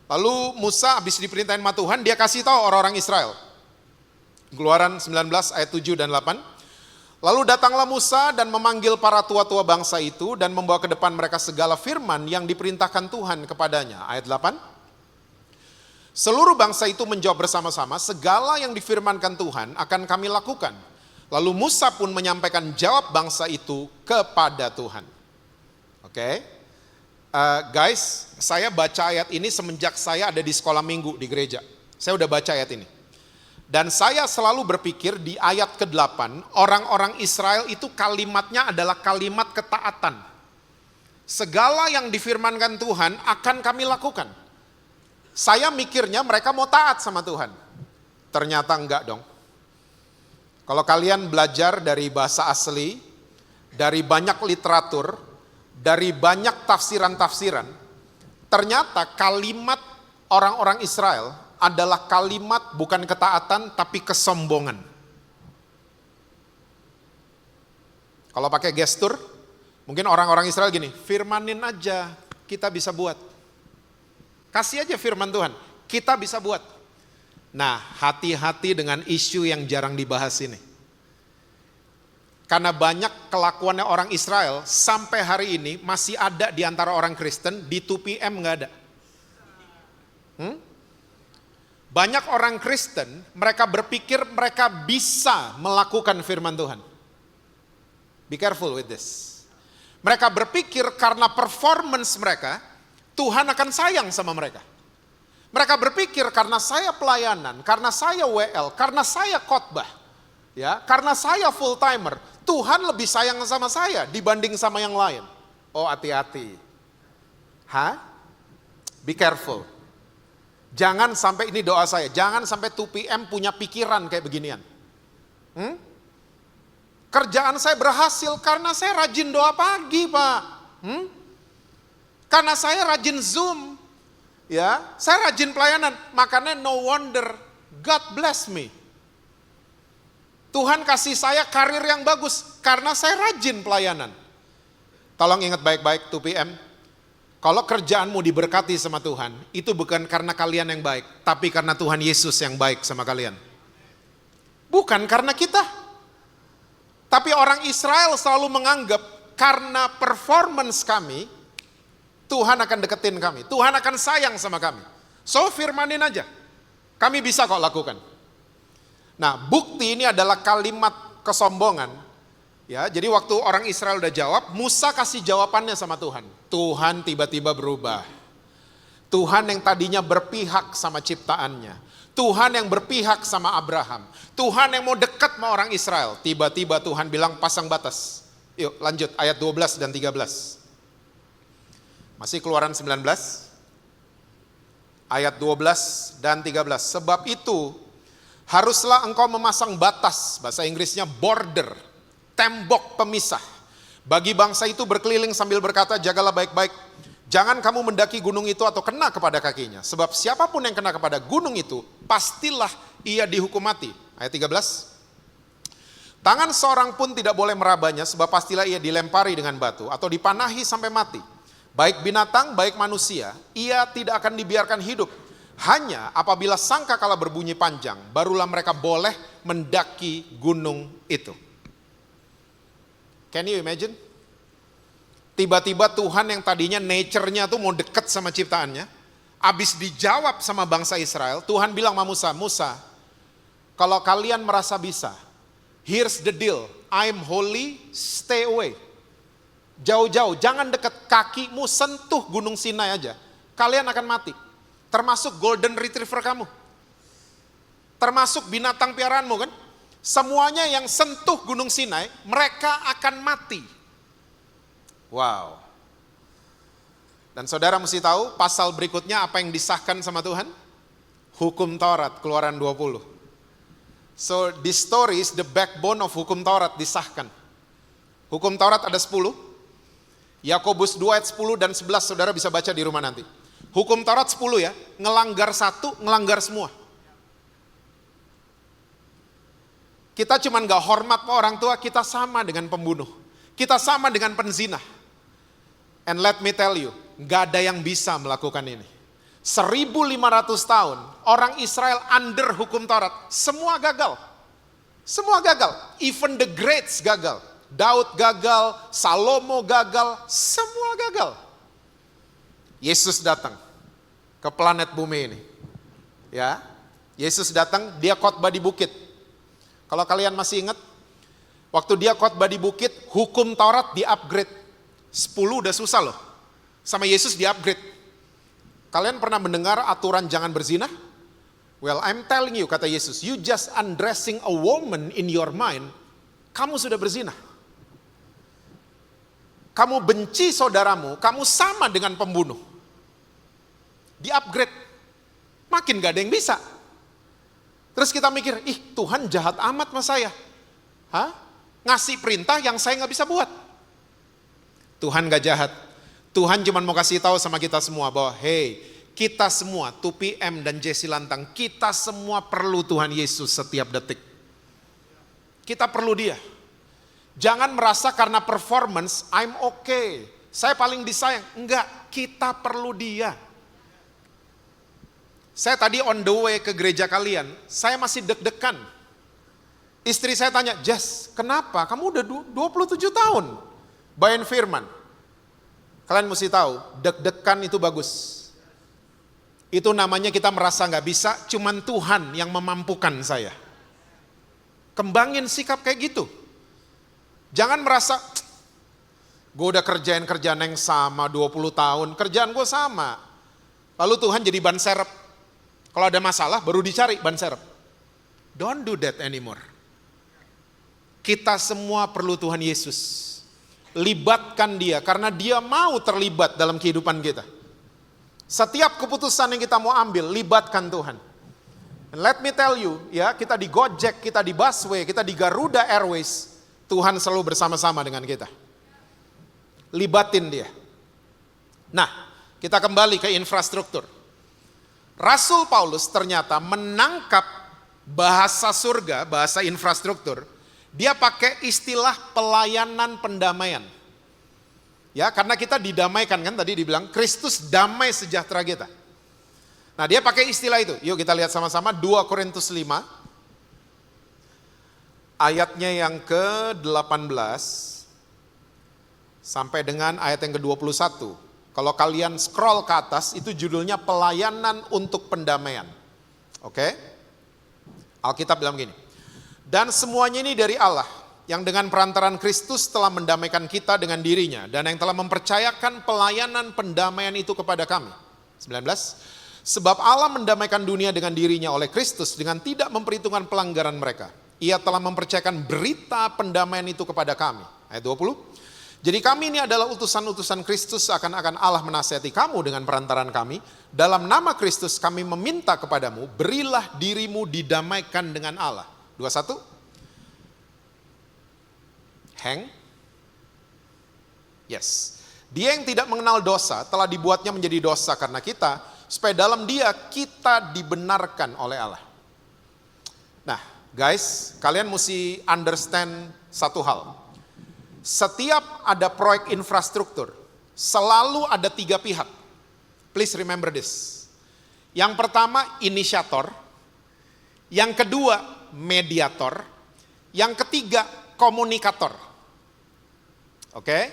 Lalu Musa habis diperintahin sama Tuhan, dia kasih tahu orang-orang Israel. Keluaran 19 ayat 7 dan 8. Lalu datanglah Musa dan memanggil para tua-tua bangsa itu dan membawa ke depan mereka segala firman yang diperintahkan Tuhan kepadanya. Ayat 8. Seluruh bangsa itu menjawab bersama-sama, segala yang difirmankan Tuhan akan kami lakukan. Lalu Musa pun menyampaikan jawab bangsa itu kepada Tuhan. Oke. Guys, saya baca ayat ini semenjak saya ada di sekolah minggu di gereja. Saya udah baca ayat ini. Dan saya selalu berpikir di ayat ke-8, orang-orang Israel itu kalimatnya adalah kalimat ketaatan. Segala yang difirmankan Tuhan akan kami lakukan. Saya mikirnya mereka mau taat sama Tuhan. Ternyata enggak dong. Kalau kalian belajar dari bahasa asli, dari banyak literatur, dari banyak tafsiran-tafsiran, ternyata kalimat orang-orang Israel adalah kalimat bukan ketaatan tapi kesombongan. Kalau pakai gestur, mungkin orang-orang Israel gini, firmanin aja, kita bisa buat. Kasih aja firman Tuhan, kita bisa buat. Nah, hati-hati dengan isu yang jarang dibahas ini. Karena banyak kelakuannya orang Israel sampai hari ini masih ada di antara orang Kristen, di 2PM nggak ada. Banyak orang Kristen, mereka berpikir mereka bisa melakukan firman Tuhan. Be careful with this. Mereka berpikir karena performance mereka, Tuhan akan sayang sama mereka. Mereka berpikir karena saya pelayanan, karena saya WL, karena saya khotbah, ya, karena saya full timer, Tuhan lebih sayang sama saya dibanding sama yang lain. Oh, hati-hati. Be careful. Jangan sampai, ini doa saya, jangan sampai 2PM punya pikiran kayak beginian. Kerjaan saya berhasil karena saya rajin doa pagi, Pak. Karena saya rajin Zoom. Ya, saya rajin pelayanan, makanya no wonder God bless me. Tuhan kasih saya karir yang bagus karena saya rajin pelayanan. Tolong ingat baik-baik 2PM. Kalau kerjaanmu diberkati sama Tuhan, itu bukan karena kalian yang baik, tapi karena Tuhan Yesus yang baik sama kalian. Bukan karena kita. Tapi orang Israel selalu menganggap karena performance kami, Tuhan akan deketin kami. Tuhan akan sayang sama kami. So firmanin aja. Kami bisa kok lakukan. Nah, bukti ini adalah kalimat kesombongan. Ya, jadi waktu orang Israel udah jawab, Musa kasih jawabannya sama Tuhan. Tuhan tiba-tiba berubah. Tuhan yang tadinya berpihak sama ciptaannya. Tuhan yang berpihak sama Abraham. Tuhan yang mau dekat sama orang Israel. Tiba-tiba Tuhan bilang pasang batas. Yuk lanjut ayat 12 dan 13. Masih Keluaran 19. Ayat 12 dan 13. Sebab itu haruslah engkau memasang batas. Bahasa Inggrisnya border. Tembok pemisah. Bagi bangsa itu berkeliling sambil berkata, jagalah baik-baik. Jangan kamu mendaki gunung itu atau kena kepada kakinya. Sebab siapapun yang kena kepada gunung itu, pastilah ia dihukum mati. Ayat 13. Tangan seorang pun tidak boleh merabanya, sebab pastilah ia dilempari dengan batu atau dipanahi sampai mati. Baik binatang, baik manusia, ia tidak akan dibiarkan hidup. Hanya apabila sangkakala berbunyi panjang, barulah mereka boleh mendaki gunung itu. Can you imagine? Tiba-tiba Tuhan yang tadinya nature-nya tuh mau deket sama ciptaannya, abis dijawab sama bangsa Israel, Tuhan bilang sama Musa, Musa, kalau kalian merasa bisa, here's the deal, I'm holy, stay away. Jauh-jauh, jangan deket, kakimu sentuh gunung Sinai aja, kalian akan mati. Termasuk golden retriever kamu. Termasuk binatang piaraanmu kan. Semuanya yang sentuh gunung Sinai, mereka akan mati. Wow. Dan saudara mesti tahu pasal berikutnya apa yang disahkan sama Tuhan? Hukum Taurat, Keluaran 20. So this story is the backbone of hukum Taurat disahkan. Hukum Taurat ada 10. Yakobus 2 ayat 10 dan 11 saudara bisa baca di rumah nanti. Hukum Taurat 10 ya, ngelanggar satu, ngelanggar semua. Kita cuman gak hormat orang tua, kita sama dengan pembunuh. Kita sama dengan penzina. And let me tell you, gak ada yang bisa melakukan ini. 1500 tahun, orang Israel under hukum Taurat, semua gagal. Semua gagal, even the greats gagal. Daud gagal, Salomo gagal, semua gagal. Yesus datang ke planet bumi ini. Ya, Yesus datang, dia khotbah di bukit. Kalau kalian masih ingat, waktu dia khotbah di bukit, hukum Taurat di-upgrade. 10 udah susah loh. Sama Yesus di-upgrade. Kalian pernah mendengar aturan jangan berzina? Well, I'm telling you, kata Yesus, you just undressing a woman in your mind, kamu sudah berzina. Kamu benci saudaramu, kamu sama dengan pembunuh. Di-upgrade. Makin gak ada yang bisa. Terus kita mikir, ih Tuhan jahat amat sama saya. Hah? Ngasih perintah yang saya gak bisa buat. Tuhan gak jahat. Tuhan cuma mau kasih tahu sama kita semua bahwa, hey, kita semua, 2PM dan Jesse Lantang, kita semua perlu Tuhan Yesus setiap detik. Kita perlu dia. Jangan merasa karena performance, I'm okay, saya paling disayang. Enggak, kita perlu dia. Saya tadi on the way ke gereja kalian, saya masih deg-degan. Istri saya tanya, Jess, kenapa? Kamu udah 27 tahun bawain firman. Kalian mesti tahu, deg-degan itu bagus. Itu namanya kita merasa gak bisa, cuman Tuhan yang memampukan saya. Kembangin sikap kayak gitu. Jangan merasa, gue udah kerjaan yang sama 20 tahun, kerjaan gue sama. Lalu Tuhan jadi ban serep. Kalau ada masalah baru dicari ban serep. Don't do that anymore. Kita semua perlu Tuhan Yesus. Libatkan dia, karena dia mau terlibat dalam kehidupan kita. Setiap keputusan yang kita mau ambil, libatkan Tuhan. And let me tell you, ya, kita di Gojek, kita di Busway, kita di Garuda Airways, Tuhan selalu bersama-sama dengan kita. Libatin dia. Nah, kita kembali ke infrastruktur. Rasul Paulus ternyata menangkap bahasa surga, bahasa infrastruktur. Dia pakai istilah pelayanan pendamaian. Ya, karena kita didamaikan kan, tadi dibilang Kristus damai sejahtera kita. Nah, dia pakai istilah itu. Yuk kita lihat sama-sama 2 Korintus 5. Ayatnya yang ke-18 sampai dengan ayat yang ke-21. Kalau kalian scroll ke atas, itu judulnya pelayanan untuk pendamaian. Oke? Alkitab bilang gini, dan semuanya ini dari Allah, yang dengan perantaran Kristus telah mendamaikan kita dengan dirinya, dan yang telah mempercayakan pelayanan pendamaian itu kepada kami. 19. Sebab Allah mendamaikan dunia dengan dirinya oleh Kristus, dengan tidak memperhitungkan pelanggaran mereka. Ia telah mempercayakan berita pendamaian itu kepada kami. Ayat 20. Jadi kami ini adalah utusan-utusan Kristus, seakan-akan Allah menasihati kamu dengan perantaran kami. Dalam nama Kristus kami meminta kepadamu, berilah dirimu didamaikan dengan Allah. 21. Hang. Yes. Dia yang tidak mengenal dosa telah dibuatnya menjadi dosa karena kita, supaya dalam dia kita dibenarkan oleh Allah. Nah, guys, kalian mesti understand satu hal. Setiap ada proyek infrastruktur, selalu ada 3 pihak. Please remember this. Yang pertama, inisiator. Yang kedua, mediator. Yang ketiga, komunikator. Oke?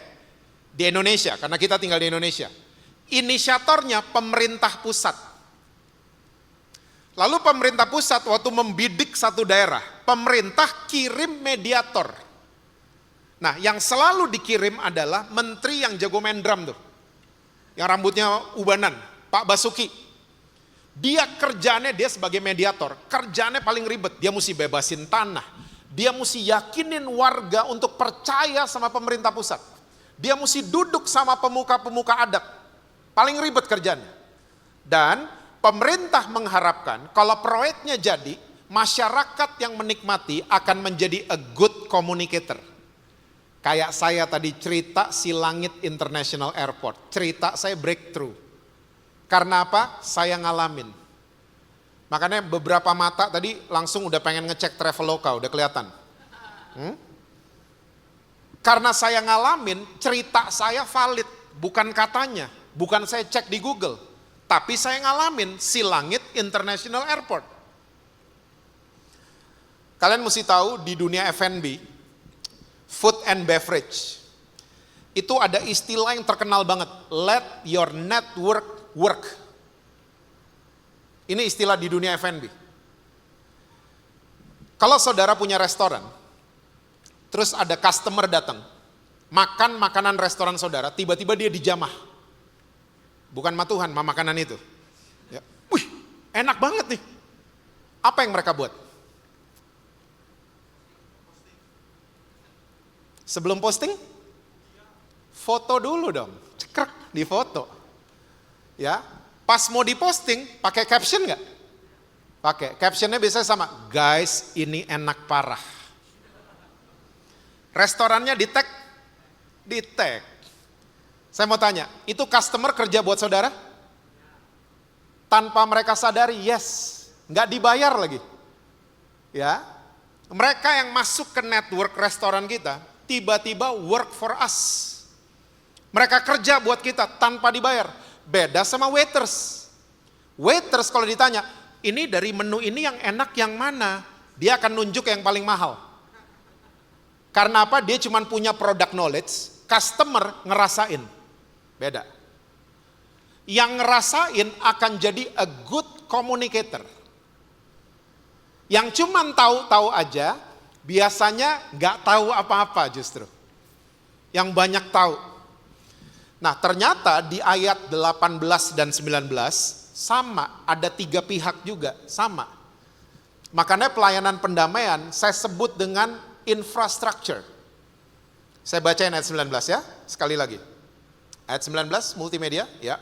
di Indonesia, karena kita tinggal di Indonesia. Inisiatornya pemerintah pusat. Lalu pemerintah pusat waktu membidik satu daerah, pemerintah kirim mediator. Nah, yang selalu dikirim adalah menteri yang jago main drum tuh. Yang rambutnya ubanan, Pak Basuki. Dia kerjaannya, dia sebagai mediator, kerjaannya paling ribet. Dia mesti bebasin tanah. Dia mesti yakinin warga untuk percaya sama pemerintah pusat. Dia mesti duduk sama pemuka-pemuka adat. Paling ribet kerjanya. Dan pemerintah mengharapkan kalau proyeknya jadi, masyarakat yang menikmati akan menjadi a good communicator. Kayak saya tadi cerita Silangit International Airport. Cerita saya breakthrough. Karena apa? Saya ngalamin. Makanya beberapa mata tadi langsung udah pengen ngecek Traveloka, udah kelihatan. Karena saya ngalamin, cerita saya valid, bukan katanya. Bukan saya cek di Google, tapi saya ngalamin Silangit International Airport. Kalian mesti tahu di dunia F&B, food and beverage, itu ada istilah yang terkenal banget, let your network work. Ini istilah di dunia F&B. Kalau saudara punya restoran, terus ada customer datang, makan makanan restoran saudara, tiba-tiba dia dijamah. Bukan sama Tuhan, sama makanan itu. Ya. Wih, enak banget nih. Apa yang mereka buat? Sebelum posting, foto dulu dong. Cekrek, di foto. Ya, pas mau diposting, pakai caption nggak? Pakai. Captionnya biasanya sama, guys ini enak parah. Restorannya di tag? Di tag. Saya mau tanya, itu customer kerja buat saudara? Tanpa mereka sadari, yes. Nggak dibayar lagi. Ya, mereka yang masuk ke network restoran kita, tiba-tiba work for us. Mereka kerja buat kita tanpa dibayar. Beda sama waiters. Waiters kalau ditanya, ini dari menu ini yang enak yang mana? Dia akan nunjuk yang paling mahal. Karena apa? Dia cuma punya product knowledge, customer ngerasain. Beda. Yang ngerasain akan jadi a good communicator. Yang cuman tahu-tahu aja, biasanya nggak tahu apa-apa justru. Yang banyak tahu. Nah ternyata di ayat 18 dan 19 sama, ada 3 pihak juga, sama. Makanya pelayanan pendamaian saya sebut dengan infrastructure. Saya bacain ayat 19 ya, sekali lagi. Ayat 19, multimedia, ya.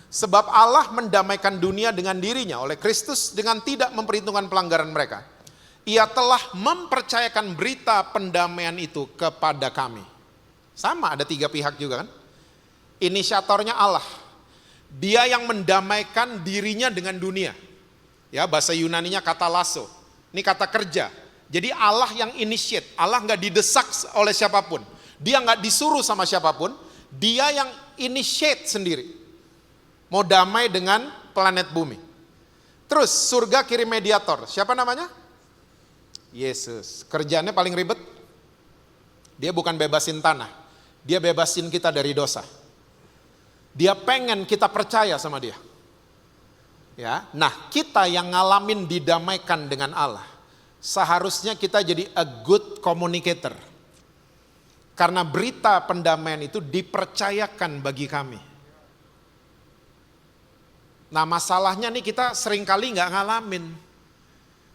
Sebab Allah mendamaikan dunia dengan dirinya oleh Kristus dengan tidak memperhitungkan pelanggaran mereka. Ia telah mempercayakan berita pendamaian itu kepada kami. Sama, ada 3 pihak juga kan. Inisiatornya Allah. Dia yang mendamaikan dirinya dengan dunia. Ya, bahasa Yunaninya kata lasso. Ini kata kerja. Jadi Allah yang initiate. Allah nggak didesak oleh siapapun. Dia nggak disuruh sama siapapun. Dia yang initiate sendiri. Mau damai dengan planet bumi. Terus surga kirim mediator. Siapa namanya? Yesus. Kerjaannya paling ribet. Dia bukan bebasin tanah. Dia bebasin kita dari dosa. Dia pengen kita percaya sama dia. Ya, nah kita yang ngalamin didamaikan dengan Allah. Seharusnya kita jadi a good communicator. Karena berita pendamaian itu dipercayakan bagi kami. Nah masalahnya nih kita seringkali nggak ngalamin.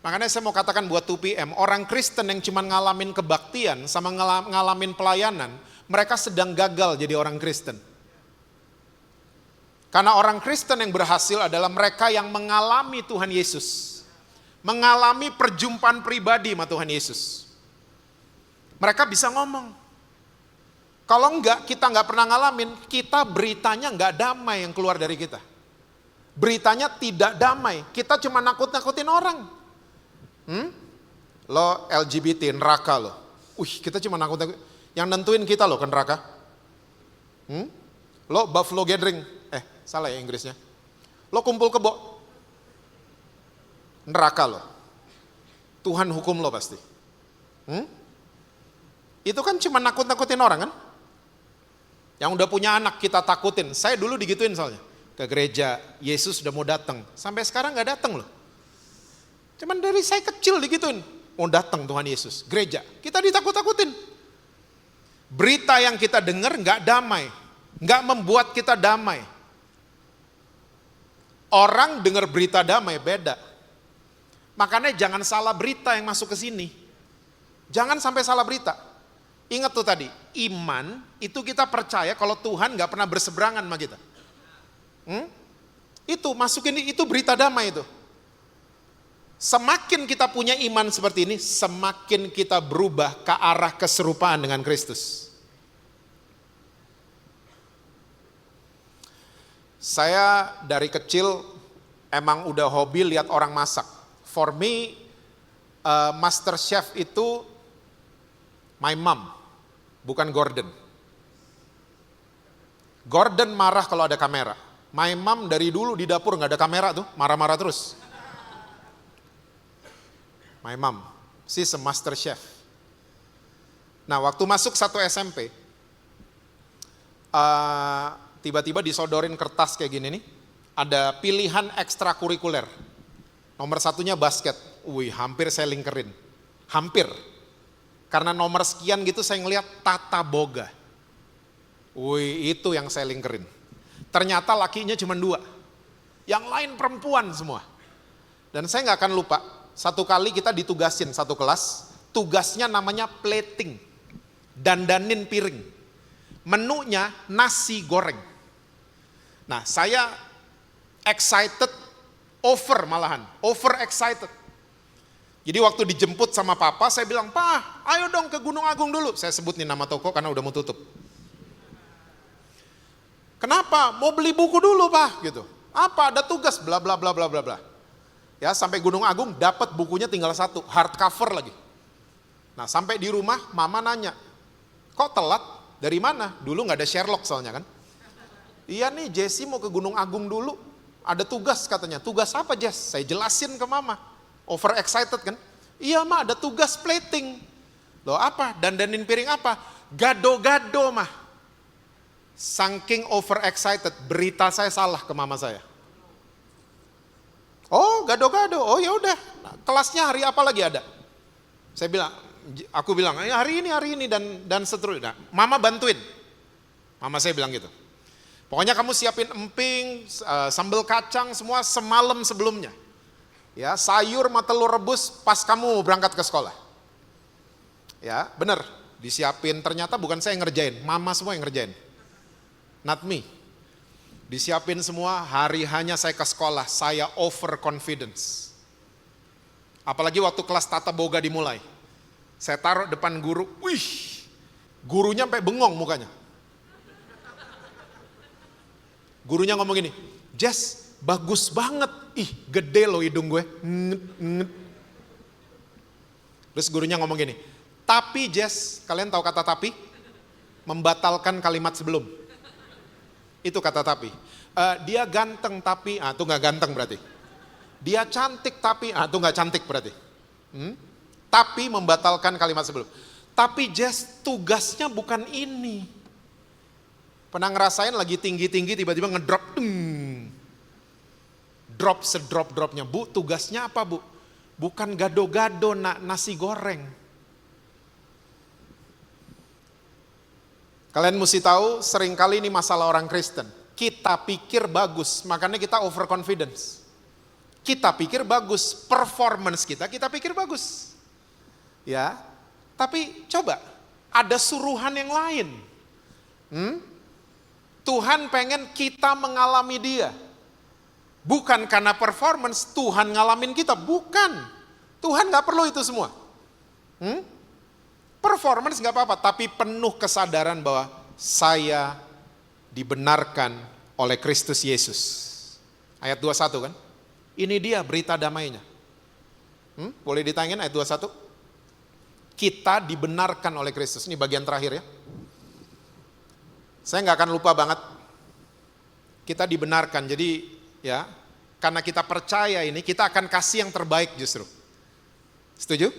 Makanya saya mau katakan buat 2PM, orang Kristen yang cuma ngalamin kebaktian sama ngalamin pelayanan, mereka sedang gagal jadi orang Kristen. Karena orang Kristen yang berhasil adalah mereka yang mengalami Tuhan Yesus. Mengalami perjumpaan pribadi sama Tuhan Yesus. Mereka bisa ngomong. Kalau enggak, kita enggak pernah ngalamin, kita beritanya enggak damai yang keluar dari kita. Beritanya tidak damai, kita cuma nakut-nakutin orang. Lo LGBT, neraka lo. Kita cuma nakut-nakutin. Yang nentuin kita lo ke neraka. Lo buffalo gathering, salah ya Inggrisnya. Lo kumpul kebo, neraka lo. Tuhan hukum lo pasti. Itu kan cuma nakut-nakutin orang kan? Yang udah punya anak kita takutin. Saya dulu digituin soalnya. Ke gereja, Yesus udah mau datang. Sampai sekarang gak datang loh. Cuman dari saya kecil digituin. Mau datang Tuhan Yesus. Gereja, kita ditakut-takutin. Berita yang kita dengar gak damai. Gak membuat kita damai. Orang dengar berita damai beda. Makanya jangan salah berita yang masuk ke sini. Jangan sampai salah berita. Ingat tuh tadi, iman itu kita percaya kalau Tuhan gak pernah berseberangan sama kita. Itu masukin, itu berita damai itu. Semakin kita punya iman seperti ini, semakin kita berubah ke arah keserupaan dengan Kristus. Saya dari kecil emang udah hobi lihat orang masak. For me, master chef itu my mom, bukan Gordon. Gordon marah kalau ada kamera. My mom dari dulu di dapur nggak ada kamera tuh, marah-marah terus. My mom, she's a master chef. Nah, waktu masuk 1 SMP, tiba-tiba disodorin kertas kayak gini nih, ada pilihan ekstrakurikuler. Nomor 1-nya basket. Wih, hampir saya lingkerin. Hampir. Karena nomor sekian gitu saya ngeliat tata boga. Wih, itu yang saya lingkerin. Ternyata lakinya cuma 2. Yang lain perempuan semua. Dan saya nggak akan lupa, satu kali kita ditugasin satu kelas, tugasnya namanya plating, dandanin piring. Menunya nasi goreng. Nah, saya excited, over excited. Jadi waktu dijemput sama papa, saya bilang, "Pa, ayo dong ke Gunung Agung dulu." Saya sebut nih nama toko karena udah mau tutup. "Kenapa? Mau beli buku dulu, Pak." Gitu. "Apa? Ada tugas bla bla bla bla bla bla." Ya, sampai Gunung Agung dapat bukunya tinggal 1, hardcover lagi. Nah, sampai di rumah mama nanya, "Kok telat? Dari mana?" Dulu nggak ada Sherlock soalnya kan. "Iya nih, Jesse mau ke Gunung Agung dulu. Ada tugas," katanya. "Tugas apa, Jess?" Saya jelasin ke mama. Over excited kan. "Iya, Ma, ada tugas plating." "Loh, apa? Dandanin piring apa?" "Gado-gado, Mah." Saking over excited, berita saya salah ke mama saya. "Oh, gado-gado. Oh, ya udah. Nah, kelasnya hari apa lagi ada?" Aku bilang, hari ini dan seterusnya. Nah, mama bantuin. Mama saya bilang gitu. "Pokoknya kamu siapin emping, sambal kacang semua semalam sebelumnya. Ya, sayur sama telur rebus pas kamu berangkat ke sekolah." Ya, bener. Disiapin, ternyata bukan saya yang ngerjain, mama semua yang ngerjain. Not me. Disiapin semua, hari hanya saya ke sekolah, saya over confidence. Apalagi waktu kelas tata boga dimulai. Saya taruh depan guru, wih, gurunya sampai bengong mukanya. Gurunya ngomong gini, "Jess, bagus banget. Ih, gede loh hidung gue." Terus gurunya ngomong gini, "Tapi Jess," kalian tahu kata tapi? Membatalkan kalimat sebelum. Itu kata tapi. "Dia ganteng tapi," itu gak ganteng berarti. "Dia cantik tapi," itu gak cantik berarti. Tapi membatalkan kalimat sebelum. "Tapi Jess, tugasnya bukan ini." Pernah ngerasain lagi tinggi-tinggi tiba-tiba ngedrop. Drop sedrop-dropnya. "Bu, tugasnya apa, Bu?" "Bukan gado-gado, nak, nasi goreng." Kalian mesti tahu, seringkali ini masalah orang Kristen. Kita pikir bagus, makanya kita overconfidence. Kita pikir bagus, performance kita pikir bagus. Ya, tapi coba, ada suruhan yang lain. Tuhan pengen kita mengalami Dia. Bukan karena performance, Tuhan ngalamin kita. Bukan. Tuhan gak perlu itu semua. Performance gak apa-apa, tapi penuh kesadaran bahwa saya dibenarkan oleh Kristus Yesus. Ayat 21 kan? Ini dia berita damainya. Boleh ditanyain ayat 21? Kita dibenarkan oleh Kristus. Ini bagian terakhir ya. Saya gak akan lupa banget. Kita dibenarkan, jadi ya, karena kita percaya ini, kita akan kasih yang terbaik justru. Setuju?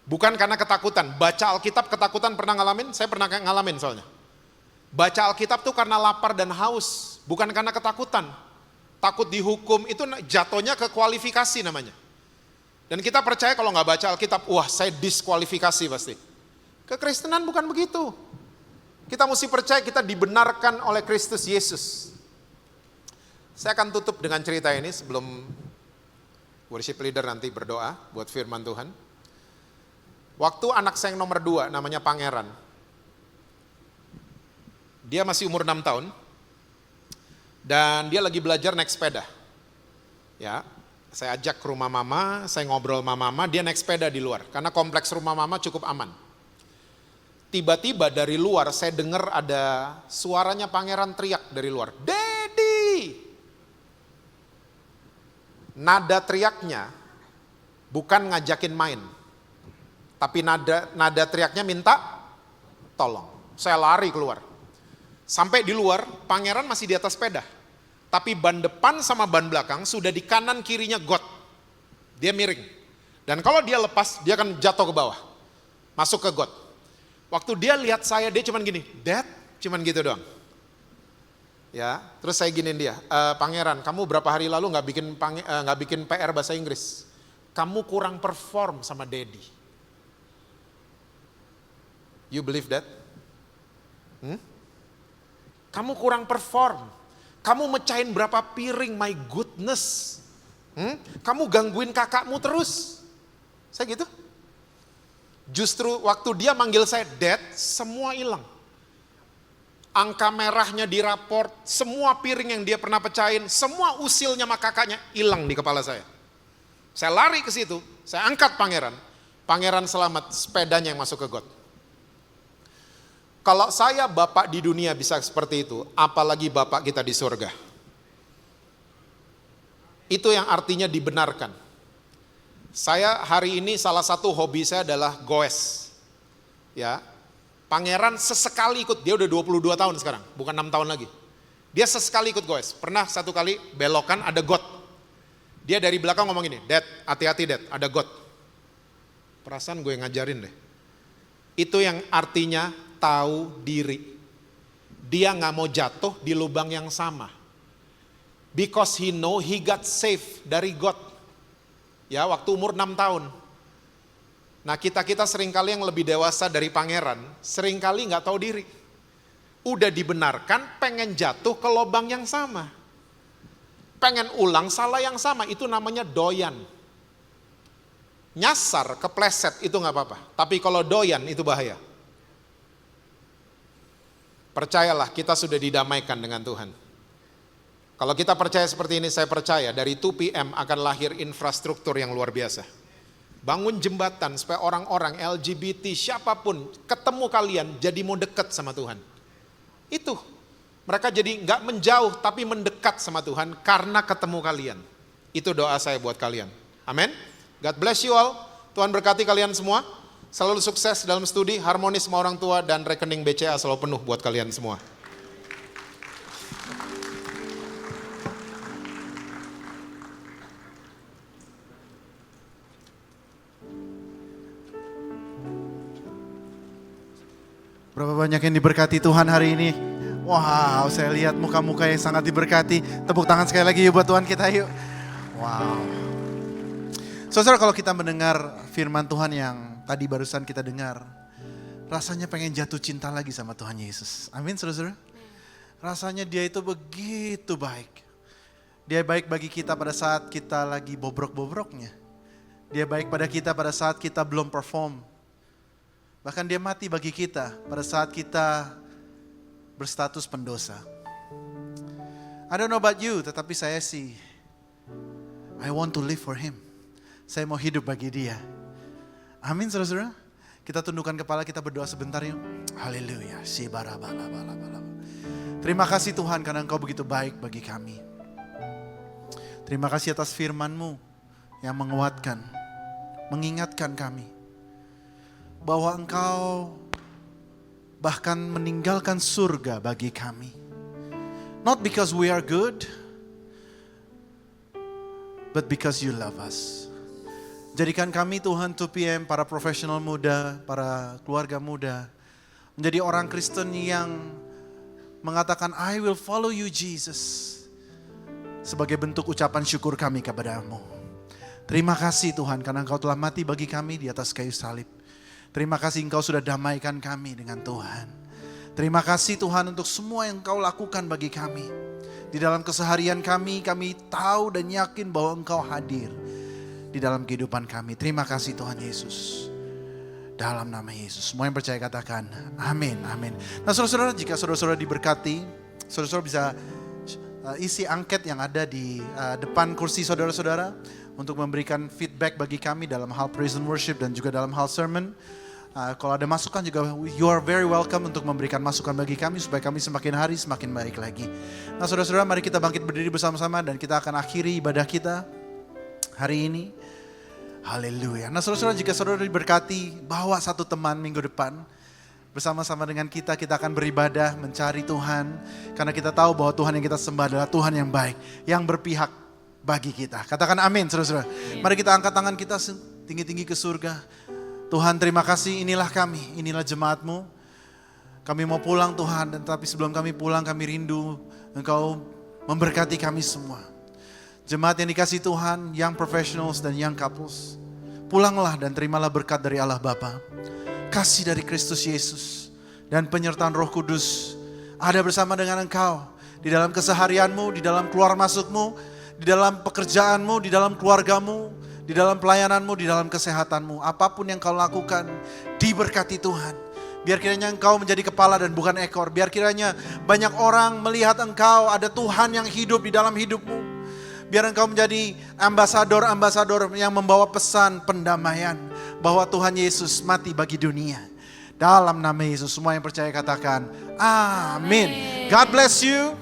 Bukan karena ketakutan. Baca Alkitab ketakutan pernah ngalamin? Saya pernah ngalamin soalnya. Baca Alkitab tuh karena lapar dan haus, bukan karena ketakutan. Takut dihukum itu jatuhnya ke kualifikasi namanya. Dan kita percaya kalau nggak baca Alkitab, wah saya diskualifikasi pasti. Kekristenan bukan begitu. Kita mesti percaya kita dibenarkan oleh Kristus Yesus. Saya akan tutup dengan cerita ini sebelum worship leader nanti berdoa buat firman Tuhan. Waktu anak saya yang nomor 2 namanya Pangeran. Dia masih umur 6 tahun. Dan dia lagi belajar naik sepeda. Ya, saya ajak ke rumah mama, saya ngobrol sama mama, dia naik sepeda di luar. Karena kompleks rumah mama cukup aman. Tiba-tiba dari luar saya dengar ada suaranya Pangeran teriak dari luar. Daddy! Nada teriaknya bukan ngajakin main. Tapi nada teriaknya minta tolong. Saya lari keluar. Sampai di luar, Pangeran masih di atas sepeda. Tapi ban depan sama ban belakang sudah di kanan kirinya got. Dia miring. Dan kalau dia lepas, dia akan jatuh ke bawah. Masuk ke got. Waktu dia lihat saya, dia cuman gini, Dad, cuman gitu doang. Ya, terus saya giniin dia, Pangeran, kamu berapa hari lalu nggak bikin PR bahasa Inggris. Kamu kurang perform sama Daddy. You believe that? Kamu kurang perform. Kamu mecahin berapa piring, my goodness. Kamu gangguin kakakmu terus. Saya gitu. Justru waktu dia manggil saya, Dad, semua hilang. Angka merahnya di raport, semua piring yang dia pernah pecahin, semua usilnya sama kakaknya hilang di kepala saya. Saya lari ke situ, saya angkat Pangeran. Pangeran selamat, sepedanya yang masuk ke got. Kalau saya Bapak di dunia bisa seperti itu, apalagi Bapak kita di surga. Itu yang artinya dibenarkan. Saya hari ini salah satu hobi saya adalah goes. Ya, Pangeran sesekali ikut, dia udah 22 tahun sekarang, bukan 6 tahun lagi. Dia sesekali ikut goes. Pernah satu kali belokan ada got. Dia dari belakang ngomong gini, Dad, hati-hati Dad, ada got. Perasaan gue ngajarin deh. Itu yang artinya tahu diri. Dia gak mau jatuh di lubang yang sama. Because he know he got saved dari got. Ya, waktu umur 6 tahun. Nah kita seringkali yang lebih dewasa dari Pangeran, seringkali gak tahu diri. Udah dibenarkan, pengen jatuh ke lubang yang sama. Pengen ulang salah yang sama, itu namanya doyan. Nyasar, kepleset itu gak apa-apa. Tapi kalau doyan itu bahaya. Percayalah kita sudah didamaikan dengan Tuhan. Kalau kita percaya seperti ini, saya percaya dari 2PM akan lahir infrastruktur yang luar biasa. Bangun jembatan supaya orang-orang LGBT siapapun ketemu kalian jadi mau dekat sama Tuhan. Itu. Mereka jadi nggak menjauh tapi mendekat sama Tuhan karena ketemu kalian. Itu doa saya buat kalian. Amin. God bless you all. Tuhan berkati kalian semua. Selalu sukses dalam studi, harmonis sama orang tua, dan rekening BCA selalu penuh buat kalian semua. Berapa banyak yang diberkati Tuhan hari ini? Wow, saya lihat muka-muka yang sangat diberkati. Tepuk tangan sekali lagi yuk buat Tuhan kita yuk. Wow. Saudara, kalau kita mendengar firman Tuhan yang tadi barusan kita dengar, rasanya pengen jatuh cinta lagi sama Tuhan Yesus. Amin, saudara-saudara. Rasanya dia itu begitu baik. Dia baik bagi kita pada saat kita lagi bobrok-bobroknya. Dia baik pada kita pada saat kita belum perform. Bahkan dia mati bagi kita pada saat kita berstatus pendosa. I don't know about you, tetapi saya sih, I want to live for him. Saya mau hidup bagi dia. Amin, saudara-saudara. Kita tundukkan kepala, kita berdoa sebentar yuk. Haleluya. Terima kasih Tuhan karena Engkau begitu baik bagi kami. Terima kasih atas firman-Mu yang menguatkan, mengingatkan kami bahwa Engkau bahkan meninggalkan surga bagi kami. Not because we are good, but because you love us. Jadikan kami Tuhan 2PM, para profesional muda, para keluarga muda, menjadi orang Kristen yang mengatakan, I will follow you Jesus. Sebagai bentuk ucapan syukur kami kepadamu. Terima kasih Tuhan karena Engkau telah mati bagi kami di atas kayu salib. Terima kasih Engkau sudah damaikan kami dengan Tuhan. Terima kasih Tuhan untuk semua yang Engkau lakukan bagi kami. Di dalam keseharian kami tahu dan yakin bahwa Engkau hadir di dalam kehidupan kami. Terima kasih Tuhan Yesus. Dalam nama Yesus. Semua yang percaya katakan amin, amin. Nah saudara-saudara, jika saudara-saudara diberkati, saudara-saudara bisa isi angket yang ada di depan kursi saudara-saudara untuk memberikan feedback bagi kami dalam hal praise and worship dan juga dalam hal sermon. Kalau ada masukan juga, you are very welcome untuk memberikan masukan bagi kami supaya kami semakin hari semakin baik lagi. Nah saudara-saudara, mari kita bangkit berdiri bersama-sama dan kita akan akhiri ibadah kita hari ini. Haleluya. Nah saudara-saudara, jika saudara diberkati, bawa satu teman minggu depan. Bersama-sama dengan kita akan beribadah, mencari Tuhan. Karena kita tahu bahwa Tuhan yang kita sembah adalah Tuhan yang baik, yang berpihak bagi kita. Katakan amin saudara-saudara. Mari kita angkat tangan kita tinggi-tinggi ke surga. Tuhan terima kasih, inilah kami, inilah jemaat-Mu. Kami mau pulang Tuhan, dan tapi sebelum kami pulang kami rindu Engkau memberkati kami semua. Jemaat yang dikasih Tuhan, young professionals dan young couples, pulanglah dan terimalah berkat dari Allah Bapa, kasih dari Kristus Yesus, dan penyertaan Roh Kudus ada bersama dengan engkau di dalam keseharianmu, di dalam keluar masukmu, di dalam pekerjaanmu, di dalam keluargamu, di dalam pelayananmu, di dalam kesehatanmu. Apapun yang kau lakukan, diberkati Tuhan. Biar kiranya engkau menjadi kepala dan bukan ekor. Biar kiranya banyak orang melihat engkau ada Tuhan yang hidup di dalam hidupmu. Biar engkau menjadi ambasador-ambasador yang membawa pesan pendamaian. Bahwa Tuhan Yesus mati bagi dunia. Dalam nama Yesus, semua yang percaya katakan amin. God bless you.